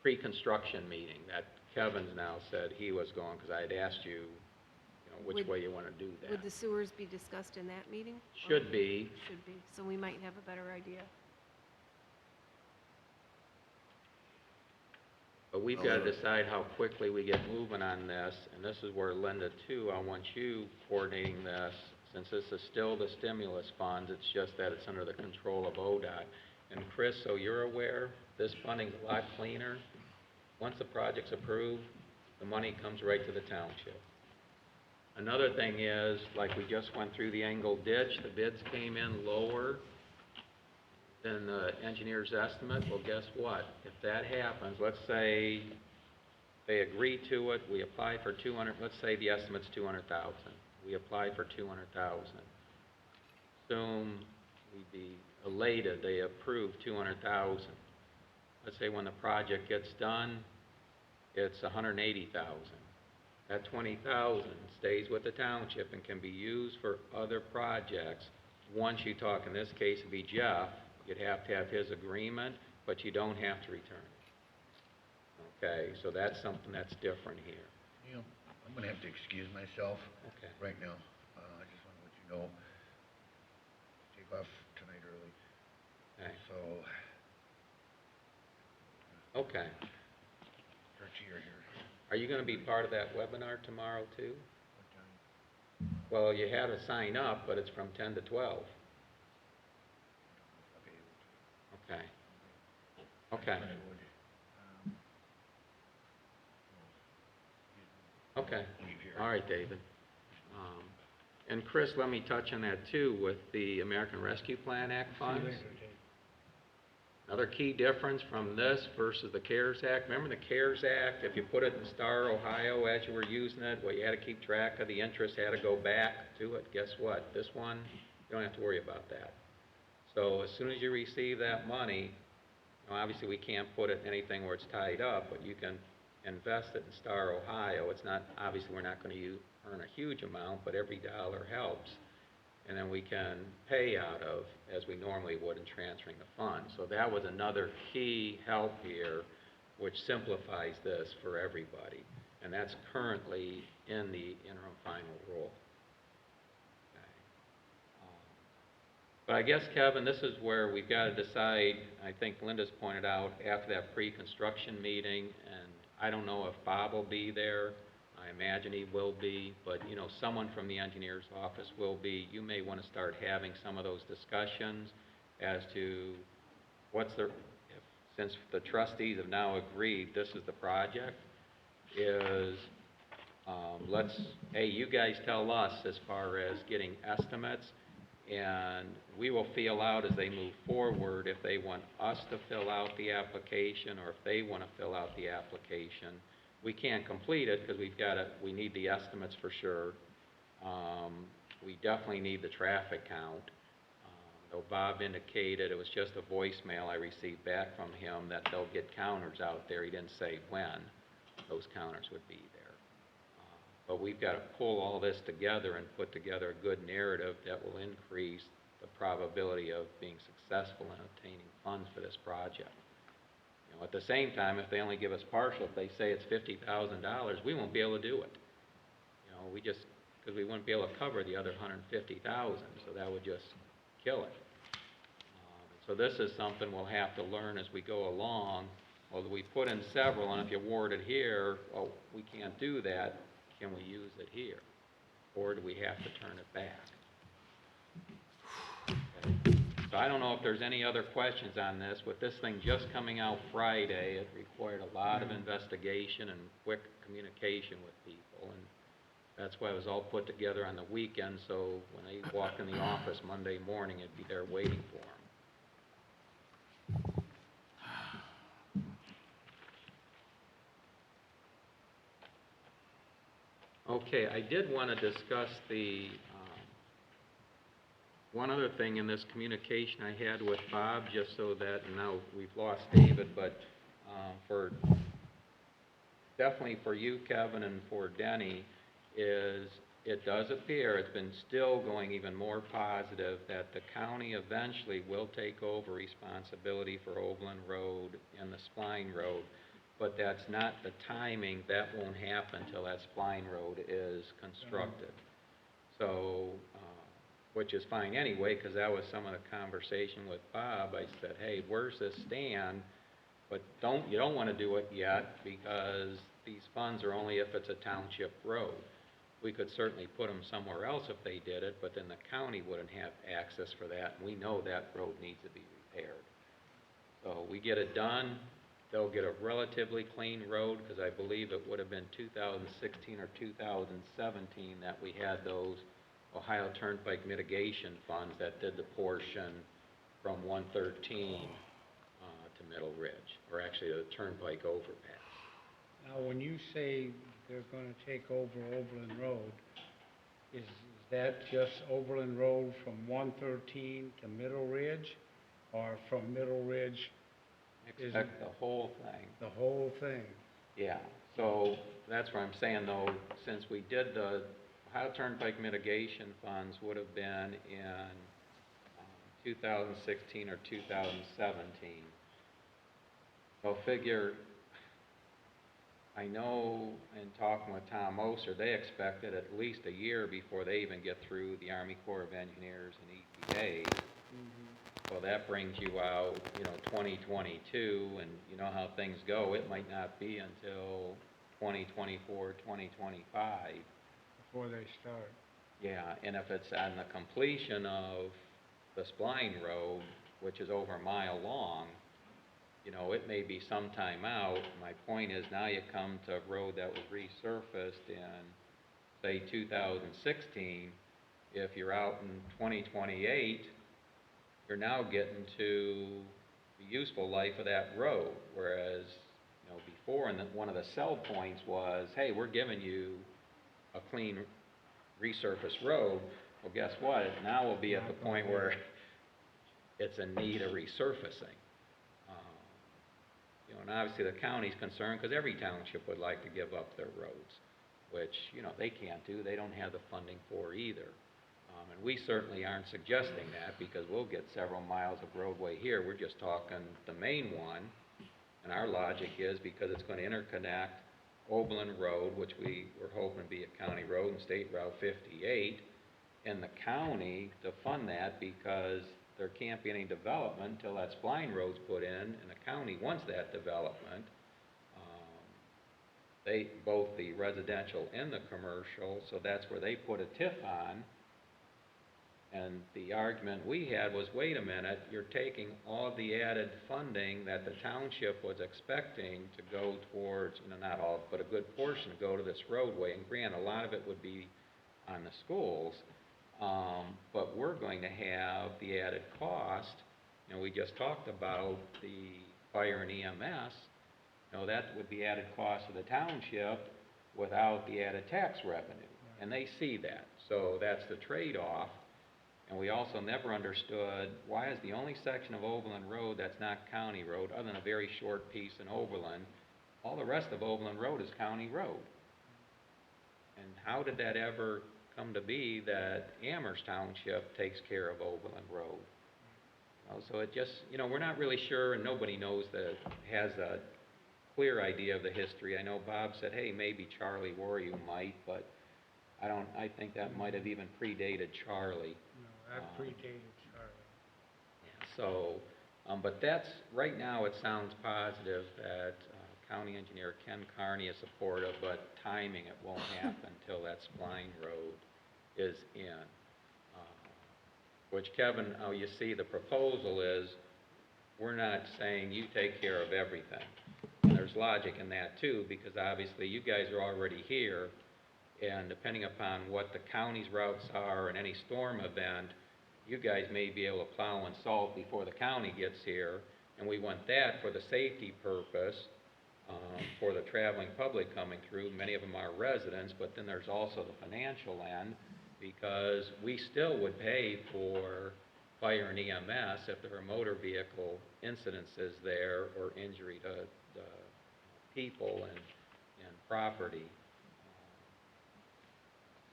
pre-construction meeting that Kevin's now said he was going, because I had asked you, you know, which Would- way you want to do that. Would the sewers be discussed in that meeting? Or- Should be. Should be, so we might have a better idea. But we've got to decide how quickly we get moving on this, and this is where, Linda, too, I want you coordinating this, since this is still the stimulus funds, it's just that it's under the control of ODOT. And Chris, so you're aware, this funding's a lot cleaner. Once the project's approved, the money comes right to the township. Another thing is, like we just went through the angled ditch, the bids came in lower than the engineer's estimate. Well, guess what? If that happens, let's say they agree to it, we apply for 200, let's say the estimate's 200,000. We apply for 200,000. Assume we'd be elated, they approve 200,000. Let's say when the project gets done, it's 180,000. That 20,000 stays with the township and can be used for other projects. Once you talk, in this case it'd be Jeff, you'd have to have his agreement, but you don't have to return it. Okay, so that's something that's different here. Neil, I'm gonna have to excuse myself Okay. right now. I just wanna let you know, take off tonight early, Okay. so, Okay. start your here. Are you gonna be part of that webinar tomorrow too? What time? Well, you had to sign up, but it's from 10 to 12. Okay. Okay. I would, Okay. leave here. All right, David. And Chris, let me touch on that too with the American Rescue Plan Act funds. Another key difference from this versus the CARES Act. Remember the CARES Act, if you put it in Star, Ohio, as you were using it, well, you had to keep track of the interest, had to go back to it. Guess what? This one, you don't have to worry about that. So as soon as you receive that money, you know, obviously we can't put it in anything where it's tied up, but you can invest it in Star, Ohio. It's not, obviously we're not going to earn a huge amount, but every dollar helps. And then we can pay out of, as we normally would in transferring the funds. So that was another key help here, which simplifies this for everybody. And that's currently in the interim final rule. Okay. But I guess, Kevin, this is where we've got to decide, I think Linda's pointed out, after that pre-construction meeting, and I don't know if Bob will be there. I imagine he will be, but, you know, someone from the engineer's office will be. You may want to start having some of those discussions as to what's the, since the trustees have now agreed this is the project, is hey, you guys tell us as far as getting estimates, and we will feel out as they move forward if they want us to fill out the application or if they want to fill out the application. We can't complete it because we need the estimates for sure. We definitely need the traffic count. Though Bob indicated, it was just a voicemail I received back from him that they'll get counters out there. He didn't say when those counters would be there. But we've got to pull all this together and put together a good narrative that will increase the probability of being successful in obtaining funds for this project. You know, at the same time, if they only give us partial, if they say it's $50,000, we won't be able to do it. You know, because we wouldn't be able to cover the other $150,000, so that would just kill it. So this is something we'll have to learn as we go along. Well, we put in several, and if you award it here, well, we can't do that. Can we use it here? Or do we have to turn it back? Okay. So I don't know if there's any other questions on this. With this thing just coming out Friday, it required a lot of investigation and quick communication with people. And that's why it was all put together on the weekend, so when they walked in the office Monday morning, it'd be there waiting for them. Okay, I did want to discuss the, one other thing in this communication I had with Bob, just so that, and now we've lost David, but definitely for you, Kevin, and for Denny, is it does appear, it's been still going even more positive, that the county eventually will take over responsibility for Overland Road and the Spline Road. But that's not the timing. That won't happen until that Spline Road is constructed. So, which is fine anyway, because that was some of the conversation with Bob. I said, hey, where's this stand? But you don't want to do it yet, because these funds are only if it's a township road. We could certainly put them somewhere else if they did it, but then the county wouldn't have access for that. And we know that road needs to be repaired. So we get it done. They'll get a relatively clean road, because I believe it would have been 2016 or 2017 that we had those Ohio Turnpike mitigation funds that did the portion from 113 to Middle Ridge, or actually the Turnpike overpass. Now, when you say they're gonna take over Overland Road, is that just Overland Road from 113 to Middle Ridge, or from Middle Ridge? Expect the whole thing. The whole thing? Yeah, so that's what I'm saying, though, since we did the Ohio Turnpike mitigation funds would have been in 2016 or 2017. So figure, I know in talking with Tom Oster, they expected at least a year before they even get through the Army Corps of Engineers and EPA. So that brings you out, 2022, and you know how things go. It might not be until 2024, 2025. Before they start. Yeah, and if it's on the completion of the Spline Road, which is over a mile long, it may be some time out. My point is, now you come to a road that was resurfaced in, say, 2016. If you're out in 2028, you're now getting to the useful life of that road, whereas, before, and one of the sell points was, hey, we're giving you a clean resurfaced road. Well, guess what? Now we'll be at the point where it's in need of resurfacing. And obviously the county's concerned, because every township would like to give up their roads, which, they can't do. They don't have the funding for either. And we certainly aren't suggesting that, because we'll get several miles of roadway here. We're just talking the main one. And our logic is, because it's going to interconnect Overland Road, which we were hoping to be a county road, and State Route 58, in the county to fund that because there can't be any development until that spline road's put in, and the county wants that development. They, both the residential and the commercial, so that's where they put a TIF on. And the argument we had was, wait a minute, you're taking all of the added funding that the township was expecting to go towards, not all, but a good portion to go to this roadway. And granted, a lot of it would be on the schools, but we're going to have the added cost. We just talked about the fire and EMS. That would be added cost of the township without the added tax revenue. And they see that. So that's the trade-off. And we also never understood, why is the only section of Overland Road that's not county road, other than a very short piece in Overland, all the rest of Overland Road is county road? And how did that ever come to be that Amherst Township takes care of Overland Road? So it just, we're not really sure, and nobody knows that, has a clear idea of the history. I know Bob said, hey, maybe Charlie Warrior might, but I think that might have even predated Charlie. No, that predated Charlie. So, but that's, right now it sounds positive that County Engineer Ken Carney is supportive, but timing, it won't happen until that spline road is in. Which, Kevin, you see the proposal is, we're not saying you take care of everything. And there's logic in that too, because obviously you guys are already here, and depending upon what the county's routes are and any storm event, you guys may be able to plow and salt before the county gets here, and we want that for the safety purpose, for the traveling public coming through. Many of them are residents, but then there's also the financial end, because we still would pay for fire and EMS if there are motor vehicle incidences there or injury to people and property.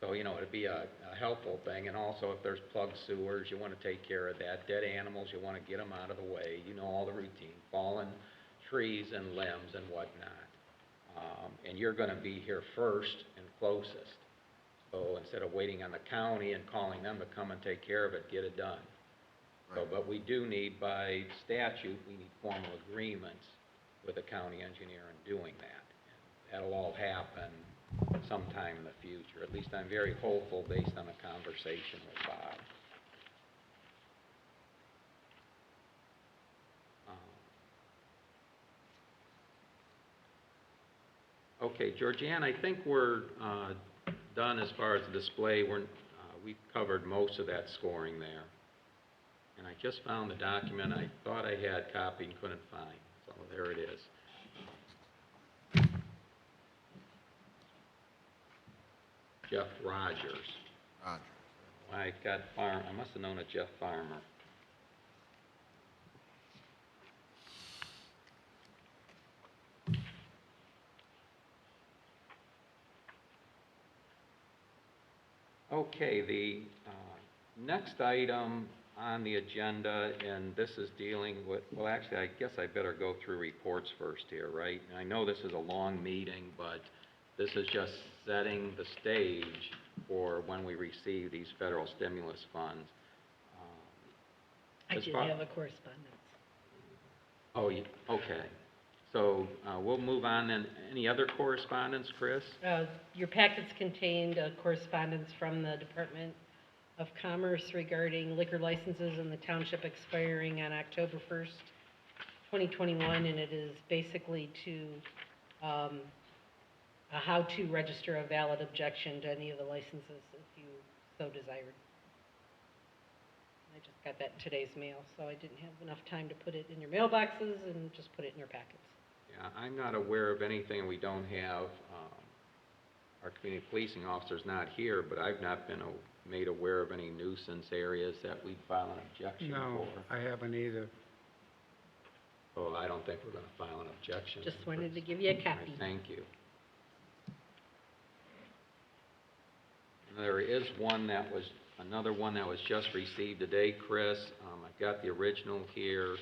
So, it'd be a helpful thing. And also, if there's plugged sewers, you want to take care of that. Dead animals, you want to get them out of the way. All the routine. Fallen trees and limbs and whatnot. And you're going to be here first and closest. So instead of waiting on the county and calling them to come and take care of it, get it done. Right. So, but we do need, by statute, we need formal agreements with the county engineer in doing that. And that'll all happen sometime in the future. At least I'm very hopeful based on a conversation with Bob. Okay, Georgianne, I think we're done as far as the display. We've covered most of that scoring there. And I just found the document I thought I had copied and couldn't find. So there it is. Jeff Rogers. Roger. I got Farm. I must have known a Jeff Farmer. Okay, the next item on the agenda, and this is dealing with, well, actually, I guess I better go through reports first here, right? And I know this is a long meeting, but this is just setting the stage for when we receive these federal stimulus funds. I As did far- have a correspondence. Oh, okay. So we'll move on then. Any other correspondence, Chris? Your packets contained a correspondence from the Department of Commerce regarding liquor licenses in the township expiring on October 1st, 2021, and it is basically to how to register a valid objection to any of the licenses if you so desired. I just got that in today's mail, so I didn't have enough time to put it in your mailboxes and just put it in your packets. Yeah, I'm not aware of anything. We don't have, our community policing officer's not here, but I've not been made aware of any nuisance areas that we'd file an objection No, for. I haven't either. So I don't think we're going to file an objection. Just wanted to give you a All right, copy. thank you. There is another one that was just received today, Chris. I've got the original here.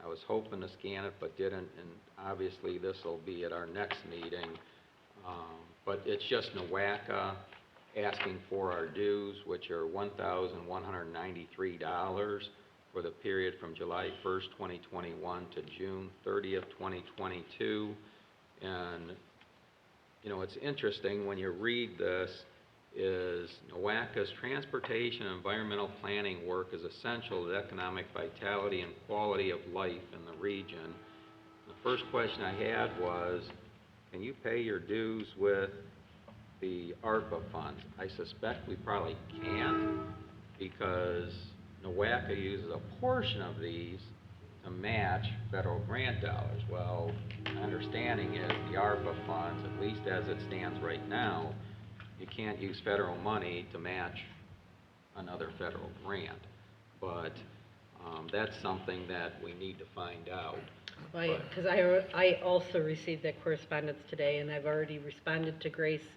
I was hoping to scan it, but didn't, and obviously this will be at our next meeting. But it's just NWACA asking for our dues, which are $1,193 for the period from July 1st, 2021 to June 30th, 2022. And, you know, it's interesting when you read this is NOACA's transportation and environmental planning work is essential to economic vitality and quality of life in the region. The first question I had was, can you pay your dues with the ARPA funds? I suspect we probably can't because NOACA uses a portion of these to match federal grant dollars. Well, my understanding is the ARPA funds, at least as it stands right now, you can't use federal money to match another federal grant. But that's something that we need to find out. Because I also received that correspondence today, and I've already responded to Grace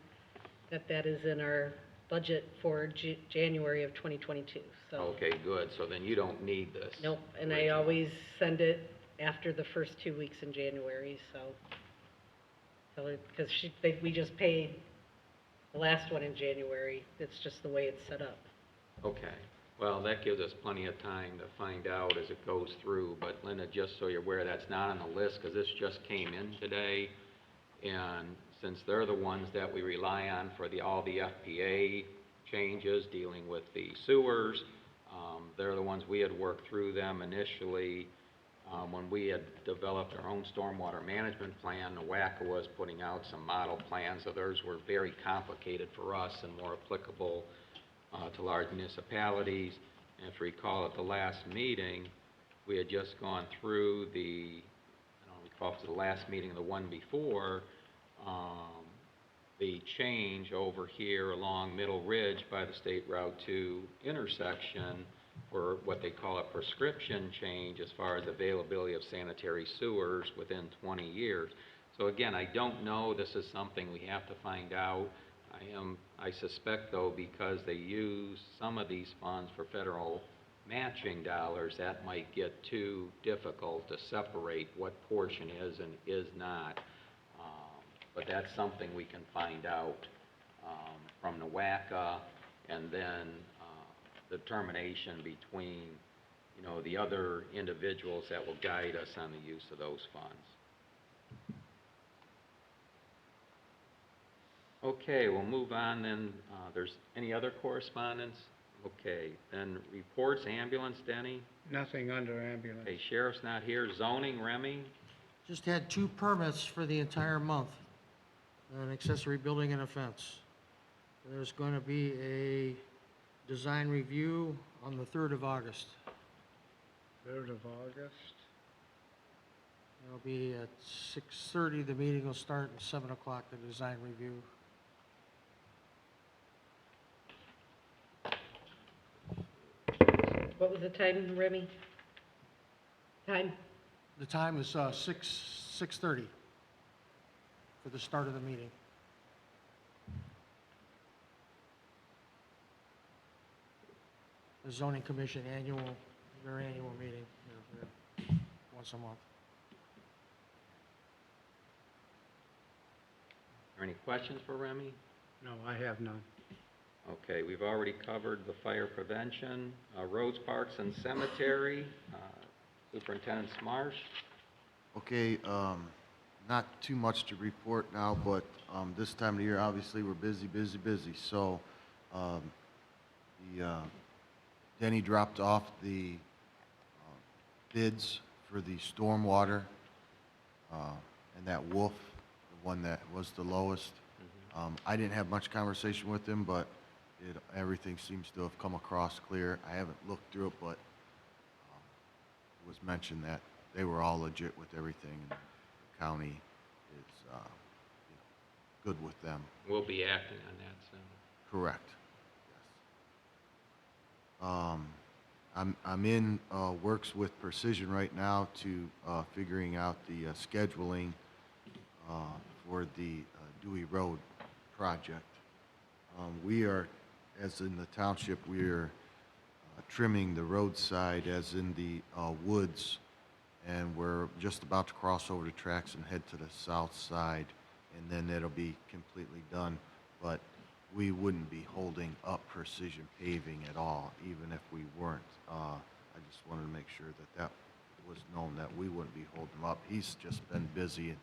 that that is in our budget for January of 2022, so. Okay, good. So then you don't need this. Nope, and I original. always send it after the first 2 weeks in January, so. Because we just paid the last one in January. It's just the way it's set up. Okay. Well, that gives us plenty of time to find out as it goes through. But Linda, just so you're aware, that's not on the list because this just came in today. And since they're the ones that we rely on for all the FPA changes dealing with the sewers, they're the ones we had worked through them initially. When we had developed our own stormwater management plan, NOACA was putting out some model plans, so theirs were very complicated for us and more applicable to large municipalities. And if you recall at the last meeting, we had just gone through I don't recall if it was the last meeting or the one before, the change over here along Middle Ridge by the State Route 2 intersection for what they call a prescription change as far as availability of sanitary sewers within 20 years. So again, I don't know. This is something we have to find out. I suspect, though, because they use some of these funds for federal matching dollars, that might get too difficult to separate what portion is and is not. But that's something we can find out from NOACA, and then determination between, you know, the other individuals that will guide us on the use of those funds. Okay, we'll move on then. There's any other correspondence? Okay, then reports, ambulance, Denny? Nothing under ambulance. Okay, sheriff's not here. Zoning, Remy? Just had 2 permits for the entire month, an accessory building and a fence. There's going to be a design review on the 3rd of August. 3rd of August. It'll be at 6:30. The meeting will start at 7 o'clock, the design review. What was the time, Remy? Time? The time is 6:30 for the start of the meeting. The zoning commission their annual meeting, once a month. Are any questions for Remy? No, I have none. Okay, we've already covered the fire prevention, roads, parks, and cemetery. Superintendent Smarsh? Okay, not too much to report now, but this time of the year, obviously, we're busy. So Denny dropped off the bids for the stormwater and that Wolf, the one that was the lowest. I didn't have much conversation with him, but everything seems to have come across clear. I haven't looked through it, but it was mentioned that they were all legit with everything, and the county is good with them. We'll be acting on that soon. Correct. Yes. I'm in works with Precision right now to figuring out the scheduling for the Dewey Road project. We are, as in the township, we are trimming the roadside as in the woods, and we're just about to cross over the tracks and head to the south side, and then it'll be completely done. But we wouldn't be holding up precision paving at all, even if we weren't. I just wanted to make sure that that was known, that we wouldn't be holding him up. He's just been busy, and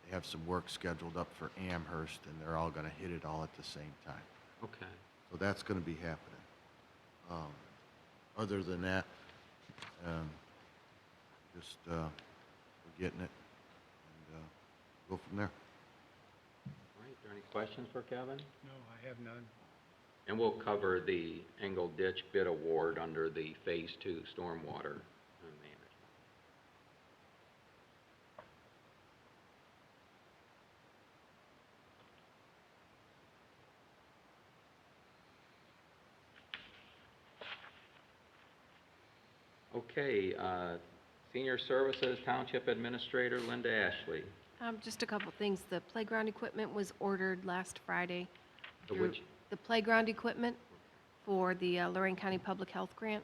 they have some work scheduled up for Amherst, and they're all gonna hit it all at the same time. Okay. So that's gonna be happening. Other than that, just, we're getting it, and, go from there. All right, are there any questions for Kevin? No, I have none. And we'll cover the Engle Ditch bid award under the Phase 2 stormwater management. Okay, Senior Services Township Administrator Linda Ashley. Just a couple things. The playground equipment was ordered last Friday. The through- which? The playground equipment for the Lorraine County Public Health Grant.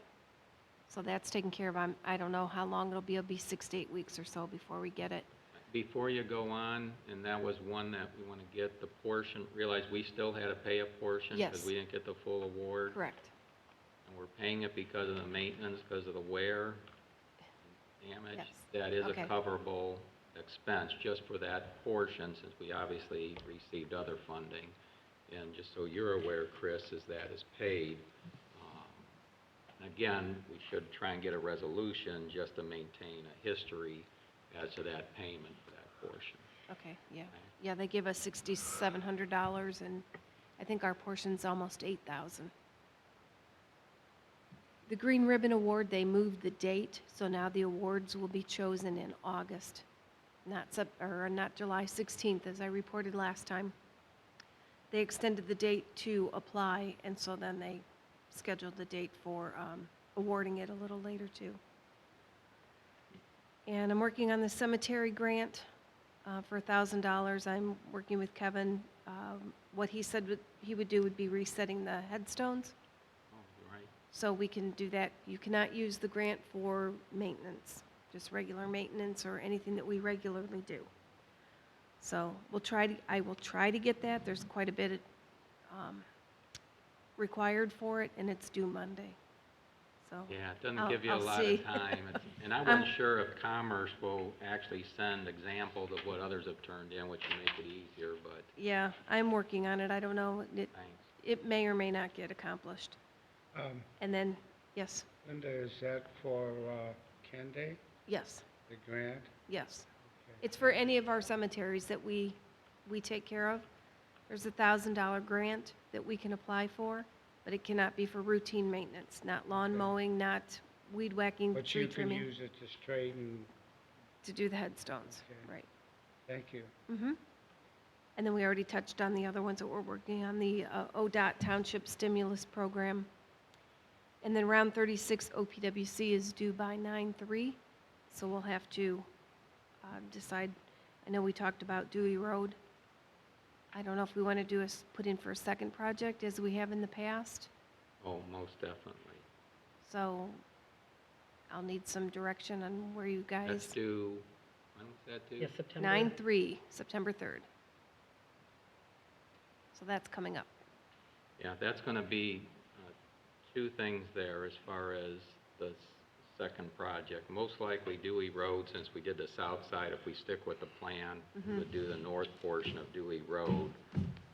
So that's taken care of. I don't know how long it'll be 6 to 8 weeks or so before we get it. Before you go on, and that was one that we want to get the portion, realize we still had to pay a portion because Yes. we didn't get the full award. Correct. And we're paying it because of the maintenance, because of the wear damage. Yes. That is a Okay. coverable expense just for that portion, since we obviously received other funding. And just so you're aware, Chris, is that is paid. And again, we should try and get a resolution just to maintain a history as to that payment for that portion. Okay, yeah. Yeah, they give us $6,700, and I think our portion's almost $8,000. The Green Ribbon Award, they moved the date, so now the awards will be chosen in August, not July 16th, as I reported last time. They extended the date to apply, and so then they scheduled the date for awarding it a little later, too. And I'm working on the cemetery grant for $1,000. I'm working with Kevin. What he said he would do would be resetting the headstones. Oh, you're right. So we can do that. You cannot use the grant for maintenance, just regular maintenance or anything that we regularly do. So I will try to get that. There's quite a bit required for it, and it's due Monday. So Yeah, it doesn't I'll- give you a I'll lot see. of time. And I wasn't sure if Commerce will actually send examples of what others have turned in, which will make it easier, but Yeah, I'm working on it. I don't know. thanks. It may or may not get accomplished. And then, yes, Linda, is that for Kende, yes, the grant? yes. Okay. It's for any of our cemeteries that we take care of. There's a $1,000 grant that we can apply for, but it cannot be for routine maintenance, not lawn Okay. mowing, not weed whacking, But tree you can trimming, use it to straighten, to do the headstones, Okay. right. thank you. Mm-hmm. And then we already touched on the other ones that we're working on, the ODOT Township Stimulus Program. And then round 36 OPWC is due by 9/3, so we'll have to decide. I know we talked about Dewey Road. I don't know if we want to put in for a second project as we have in the past. Oh, most definitely. So I'll need some direction on where you That's guys. due, when was that due? Yes, September. 9/3, September 3rd. So that's coming up. Yeah, that's going to be two things there as far as the second project. Most likely Dewey Road, since we did the south side, if we stick with the plan, we would do the north portion of Dewey Road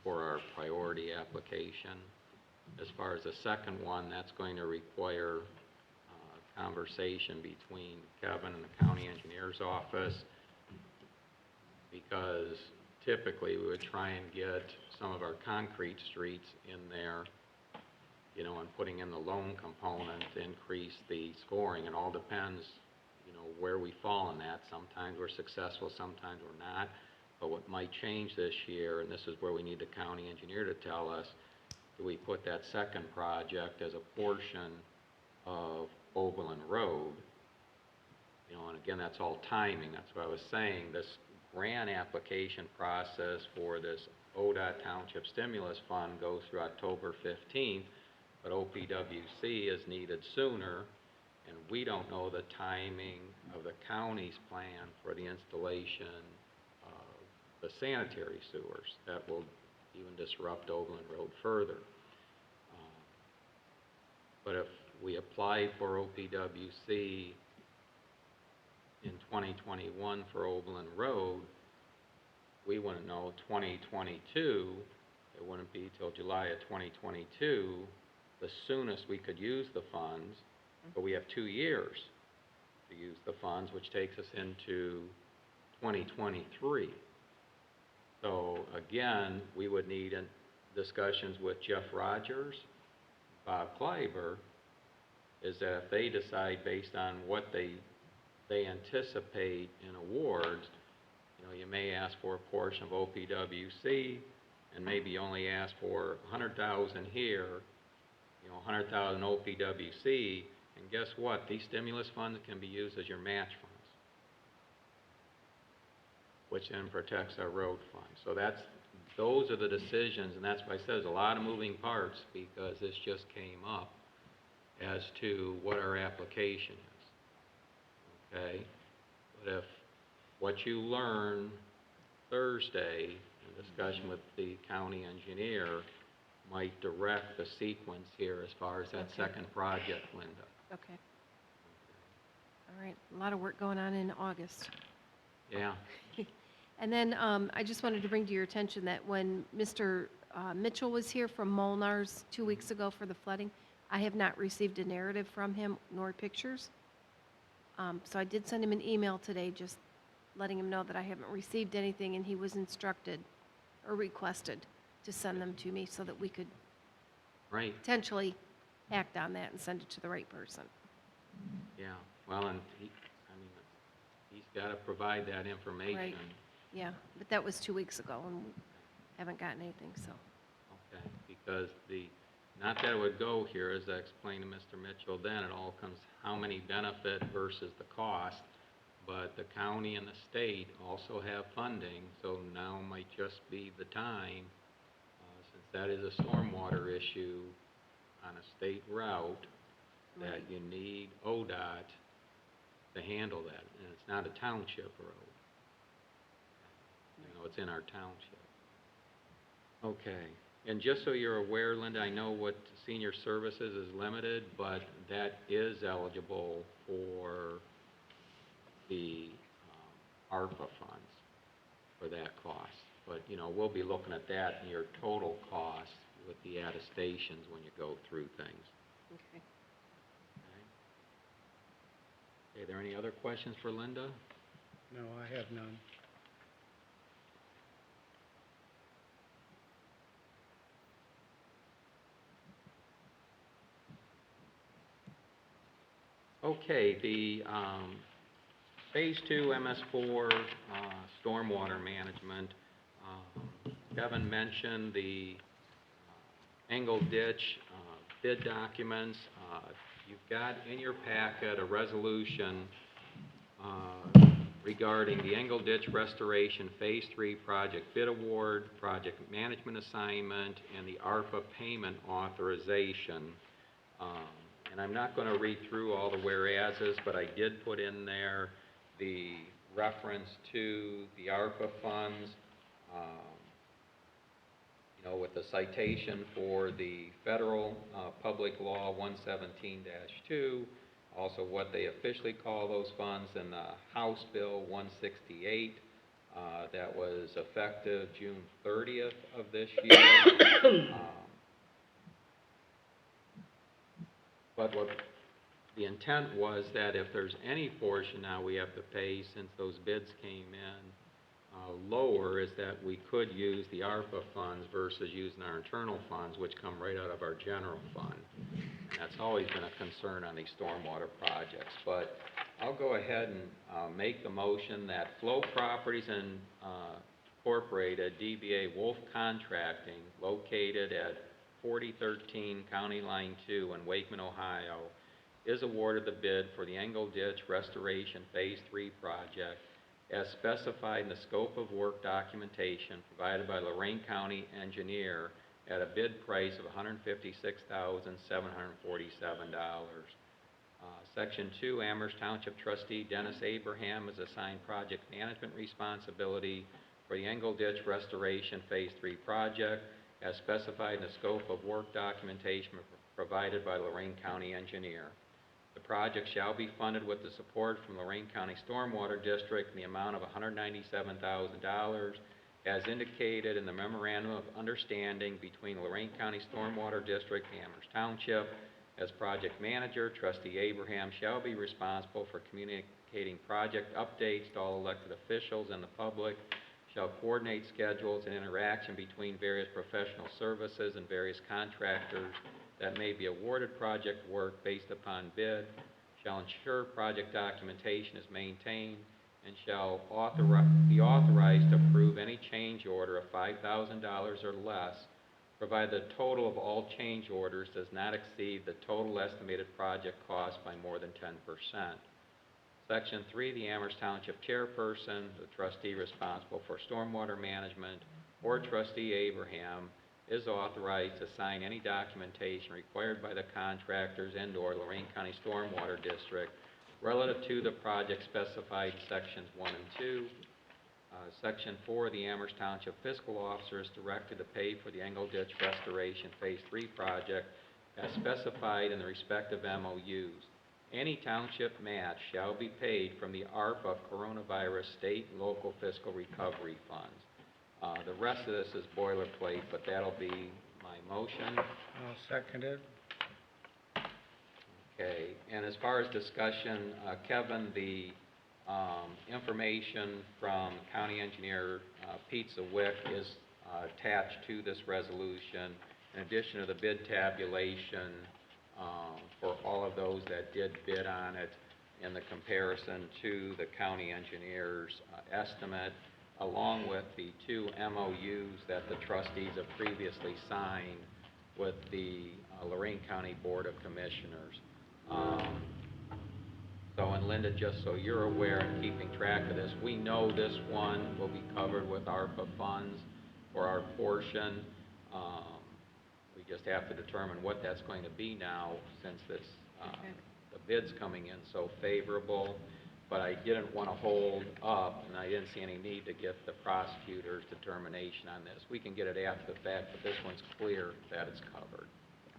for our priority application. As far as the second one, that's going to require conversation between Kevin and the county engineer's office, because typically we would try and get some of our concrete streets in there, you know, and putting in the loan component to increase the scoring. It all depends, you know, where we fall in that. Sometimes we're successful, sometimes we're not. But what might change this year, and this is where we need the county engineer to tell us, do we put that second project as a portion of Overland Road? You know, and again, that's all timing. That's what I was saying. This grant application process for this ODOT Township Stimulus Fund goes through October 15th, but OPWC is needed sooner, and we don't know the timing of the county's plan for the installation of the sanitary sewers. That will even disrupt Overland Road further. But if we apply for OPWC in 2021 for Overland Road, we wouldn't know 2022, it wouldn't be till July of 2022, the soonest we could use the funds, but we have 2 years to use the funds, which takes us into 2023. So again, we would need discussions with Jeff Rogers, Bob Kleiber, is that if they decide based on what they anticipate in awards, you may ask for a portion of OPWC and maybe only ask for 100,000 here, 100,000 OPWC, and guess what? These stimulus funds can be used as your match funds, which then protects our road fund. So those are the decisions, and that's why I said there's a lot of moving parts, because this just came up as to what our application is, okay? But if what you learn Thursday in discussion with the county engineer might direct the sequence here as far as that second project, Linda. Okay. All right, a lot of work going on in August. Yeah. And then I just wanted to bring to your attention that when Mr. Mitchell was here from Molnar's 2 weeks ago for the flooding, I have not received a narrative from him nor pictures. So I did send him an email today just letting him know that I haven't received anything, and he was instructed or requested to send them to me so that we could Right. potentially act on that and send it to the right person. Yeah. Well, and he's got to provide that information. Right. Yeah, but that was 2 weeks ago, and we haven't gotten anything, so. Okay, because not that it would go here, as I explained to Mr. Mitchell then, it all comes how many benefit versus the cost, but the county and the state also have funding, so now might just be the time, since that is a stormwater issue on a state route, that Right. you need ODOT to handle that, and it's not a township road. It's in our township. Okay, and just so you're aware, Linda, I know what senior services is limited, but that is eligible for the ARPA funds for that cost. But, we'll be looking at that in your total cost with the attestations when you go through things. Okay. Okay, are there any other questions for Linda? No, I have none. Okay, the Phase 2 MS4 stormwater management, Kevin mentioned the Angle Ditch bid documents. You've got in your packet a resolution regarding the Angle Ditch Restoration Phase 3 project bid award, project management assignment, and the ARPA payment authorization. And I'm not going to read through all the whereases, but I did put in there the reference to the ARPA funds, with the citation for the federal public law 117-2, also what they officially call those funds, and the House Bill 168 that was effective June 30th of this year. But what the intent was that if there's any portion now we have to pay, since those bids came in lower, is that we could use the ARPA funds versus using our internal funds, which come right out of our general fund. And that's always been a concern on these stormwater projects. But I'll go ahead and make the motion that Flow Properties and Incorporated, DBA Wolf Contracting, located at 4013 County Line 2 in Wakeman, Ohio, is awarded the bid for the Angle Ditch Restoration Phase 3 project as specified in the scope of work documentation provided by Lorraine County Engineer at a bid price of $156,747. Section 2, Amherst Township Trustee Dennis Abraham is assigned project management responsibility for the Engle Ditch Restoration Phase 3 project as specified in the scope of work documentation provided by Lorraine County Engineer. The project shall be funded with the support from Lorraine County Stormwater District in the amount of $197,000 as indicated in the Memorandum of Understanding between Lorraine County Stormwater District and Amherst Township. As project manager, Trustee Abraham shall be responsible for communicating project updates to all elected officials and the public, shall coordinate schedules and interaction between various professional services and various contractors that may be awarded project work based upon bid, shall ensure project documentation is maintained, and shall be authorized to approve any change order of $5,000 or less, provided the total of all change orders does not exceed the total estimated project cost by more than 10%. Section 3, the Amherst Township Chairperson, the trustee responsible for stormwater management, or Trustee Abraham, is authorized to sign any documentation required by the contractors and/or Lorraine County Stormwater District relative to the project specified in Sections 1 and 2. Section 4, the Amherst Township Fiscal Officer is directed to pay for the Engle Ditch Restoration Phase 3 project as specified in the respective MOUs. Any township match shall be paid from the ARPA Coronavirus State and Local Fiscal Recovery Funds. The rest of this is boilerplate, but that'll be my motion. I'll second it. Okay, and as far as discussion, Kevin, information from County Engineer Pete Zawick is attached to this resolution, in addition to the bid tabulation for all of those that did bid on it in the comparison to the county engineer's estimate, along with the 2 MOUs that the trustees have previously signed with the Lorraine County Board of Commissioners. And Linda, just so you're aware and keeping track of this, we know this one will be covered with ARPA funds for our portion. We just have to determine what that's going to be now, since this, the bid's coming in so favorable. But I didn't want to hold up, and I didn't see any need to get the prosecutor's determination on this. We can get it after the fact, but this one's clear that it's covered.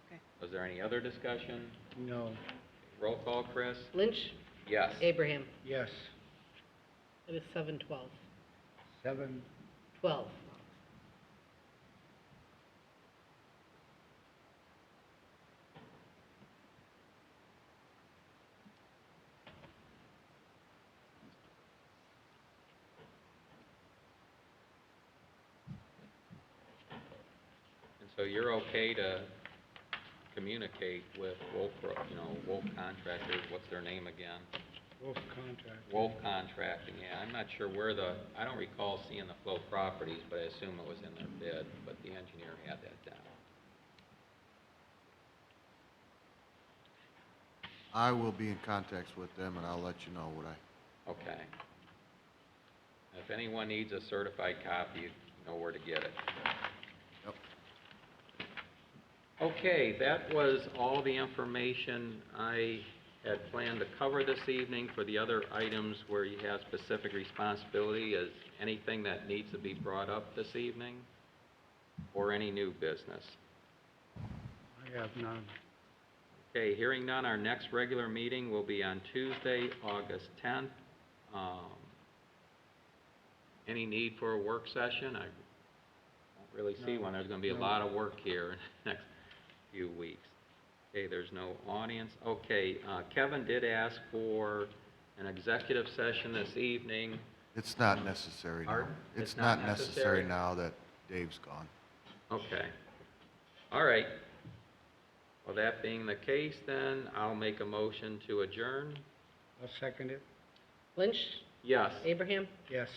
Okay. Was there any other discussion? No. Roll call, Chris? Lynch? Yes. Abraham? Yes. It is 7:12. 7:12. And so you're okay to communicate with Wolf, Wolf Contractors, what's their name again? Wolf contract. Wolf Contracting, yeah, I'm not sure where I don't recall seeing the flow properties, but I assume it was in their bid, but the engineer had that down. I will be in contact with them, and I'll let you know what Okay. If anyone needs a certified copy, you know where to get it. Yep. Okay, that was all the information I had planned to cover this evening. For the other items where you have specific responsibility, is anything that needs to be brought up this evening, or any new business? I have none. Okay, hearing none, our next regular meeting will be on Tuesday, August 10th. Any need for a work session? I don't really see one. There's going to be a lot of work here in the next few weeks. Okay, there's no audience. Okay, Kevin did ask for an executive session this evening. It's not necessary now. Art? It's not necessary now that Dave's gone. Okay. All right. Well, that being the case, then, I'll make a motion to adjourn. I'll second it. Lynch? Yes. Abraham? Yes.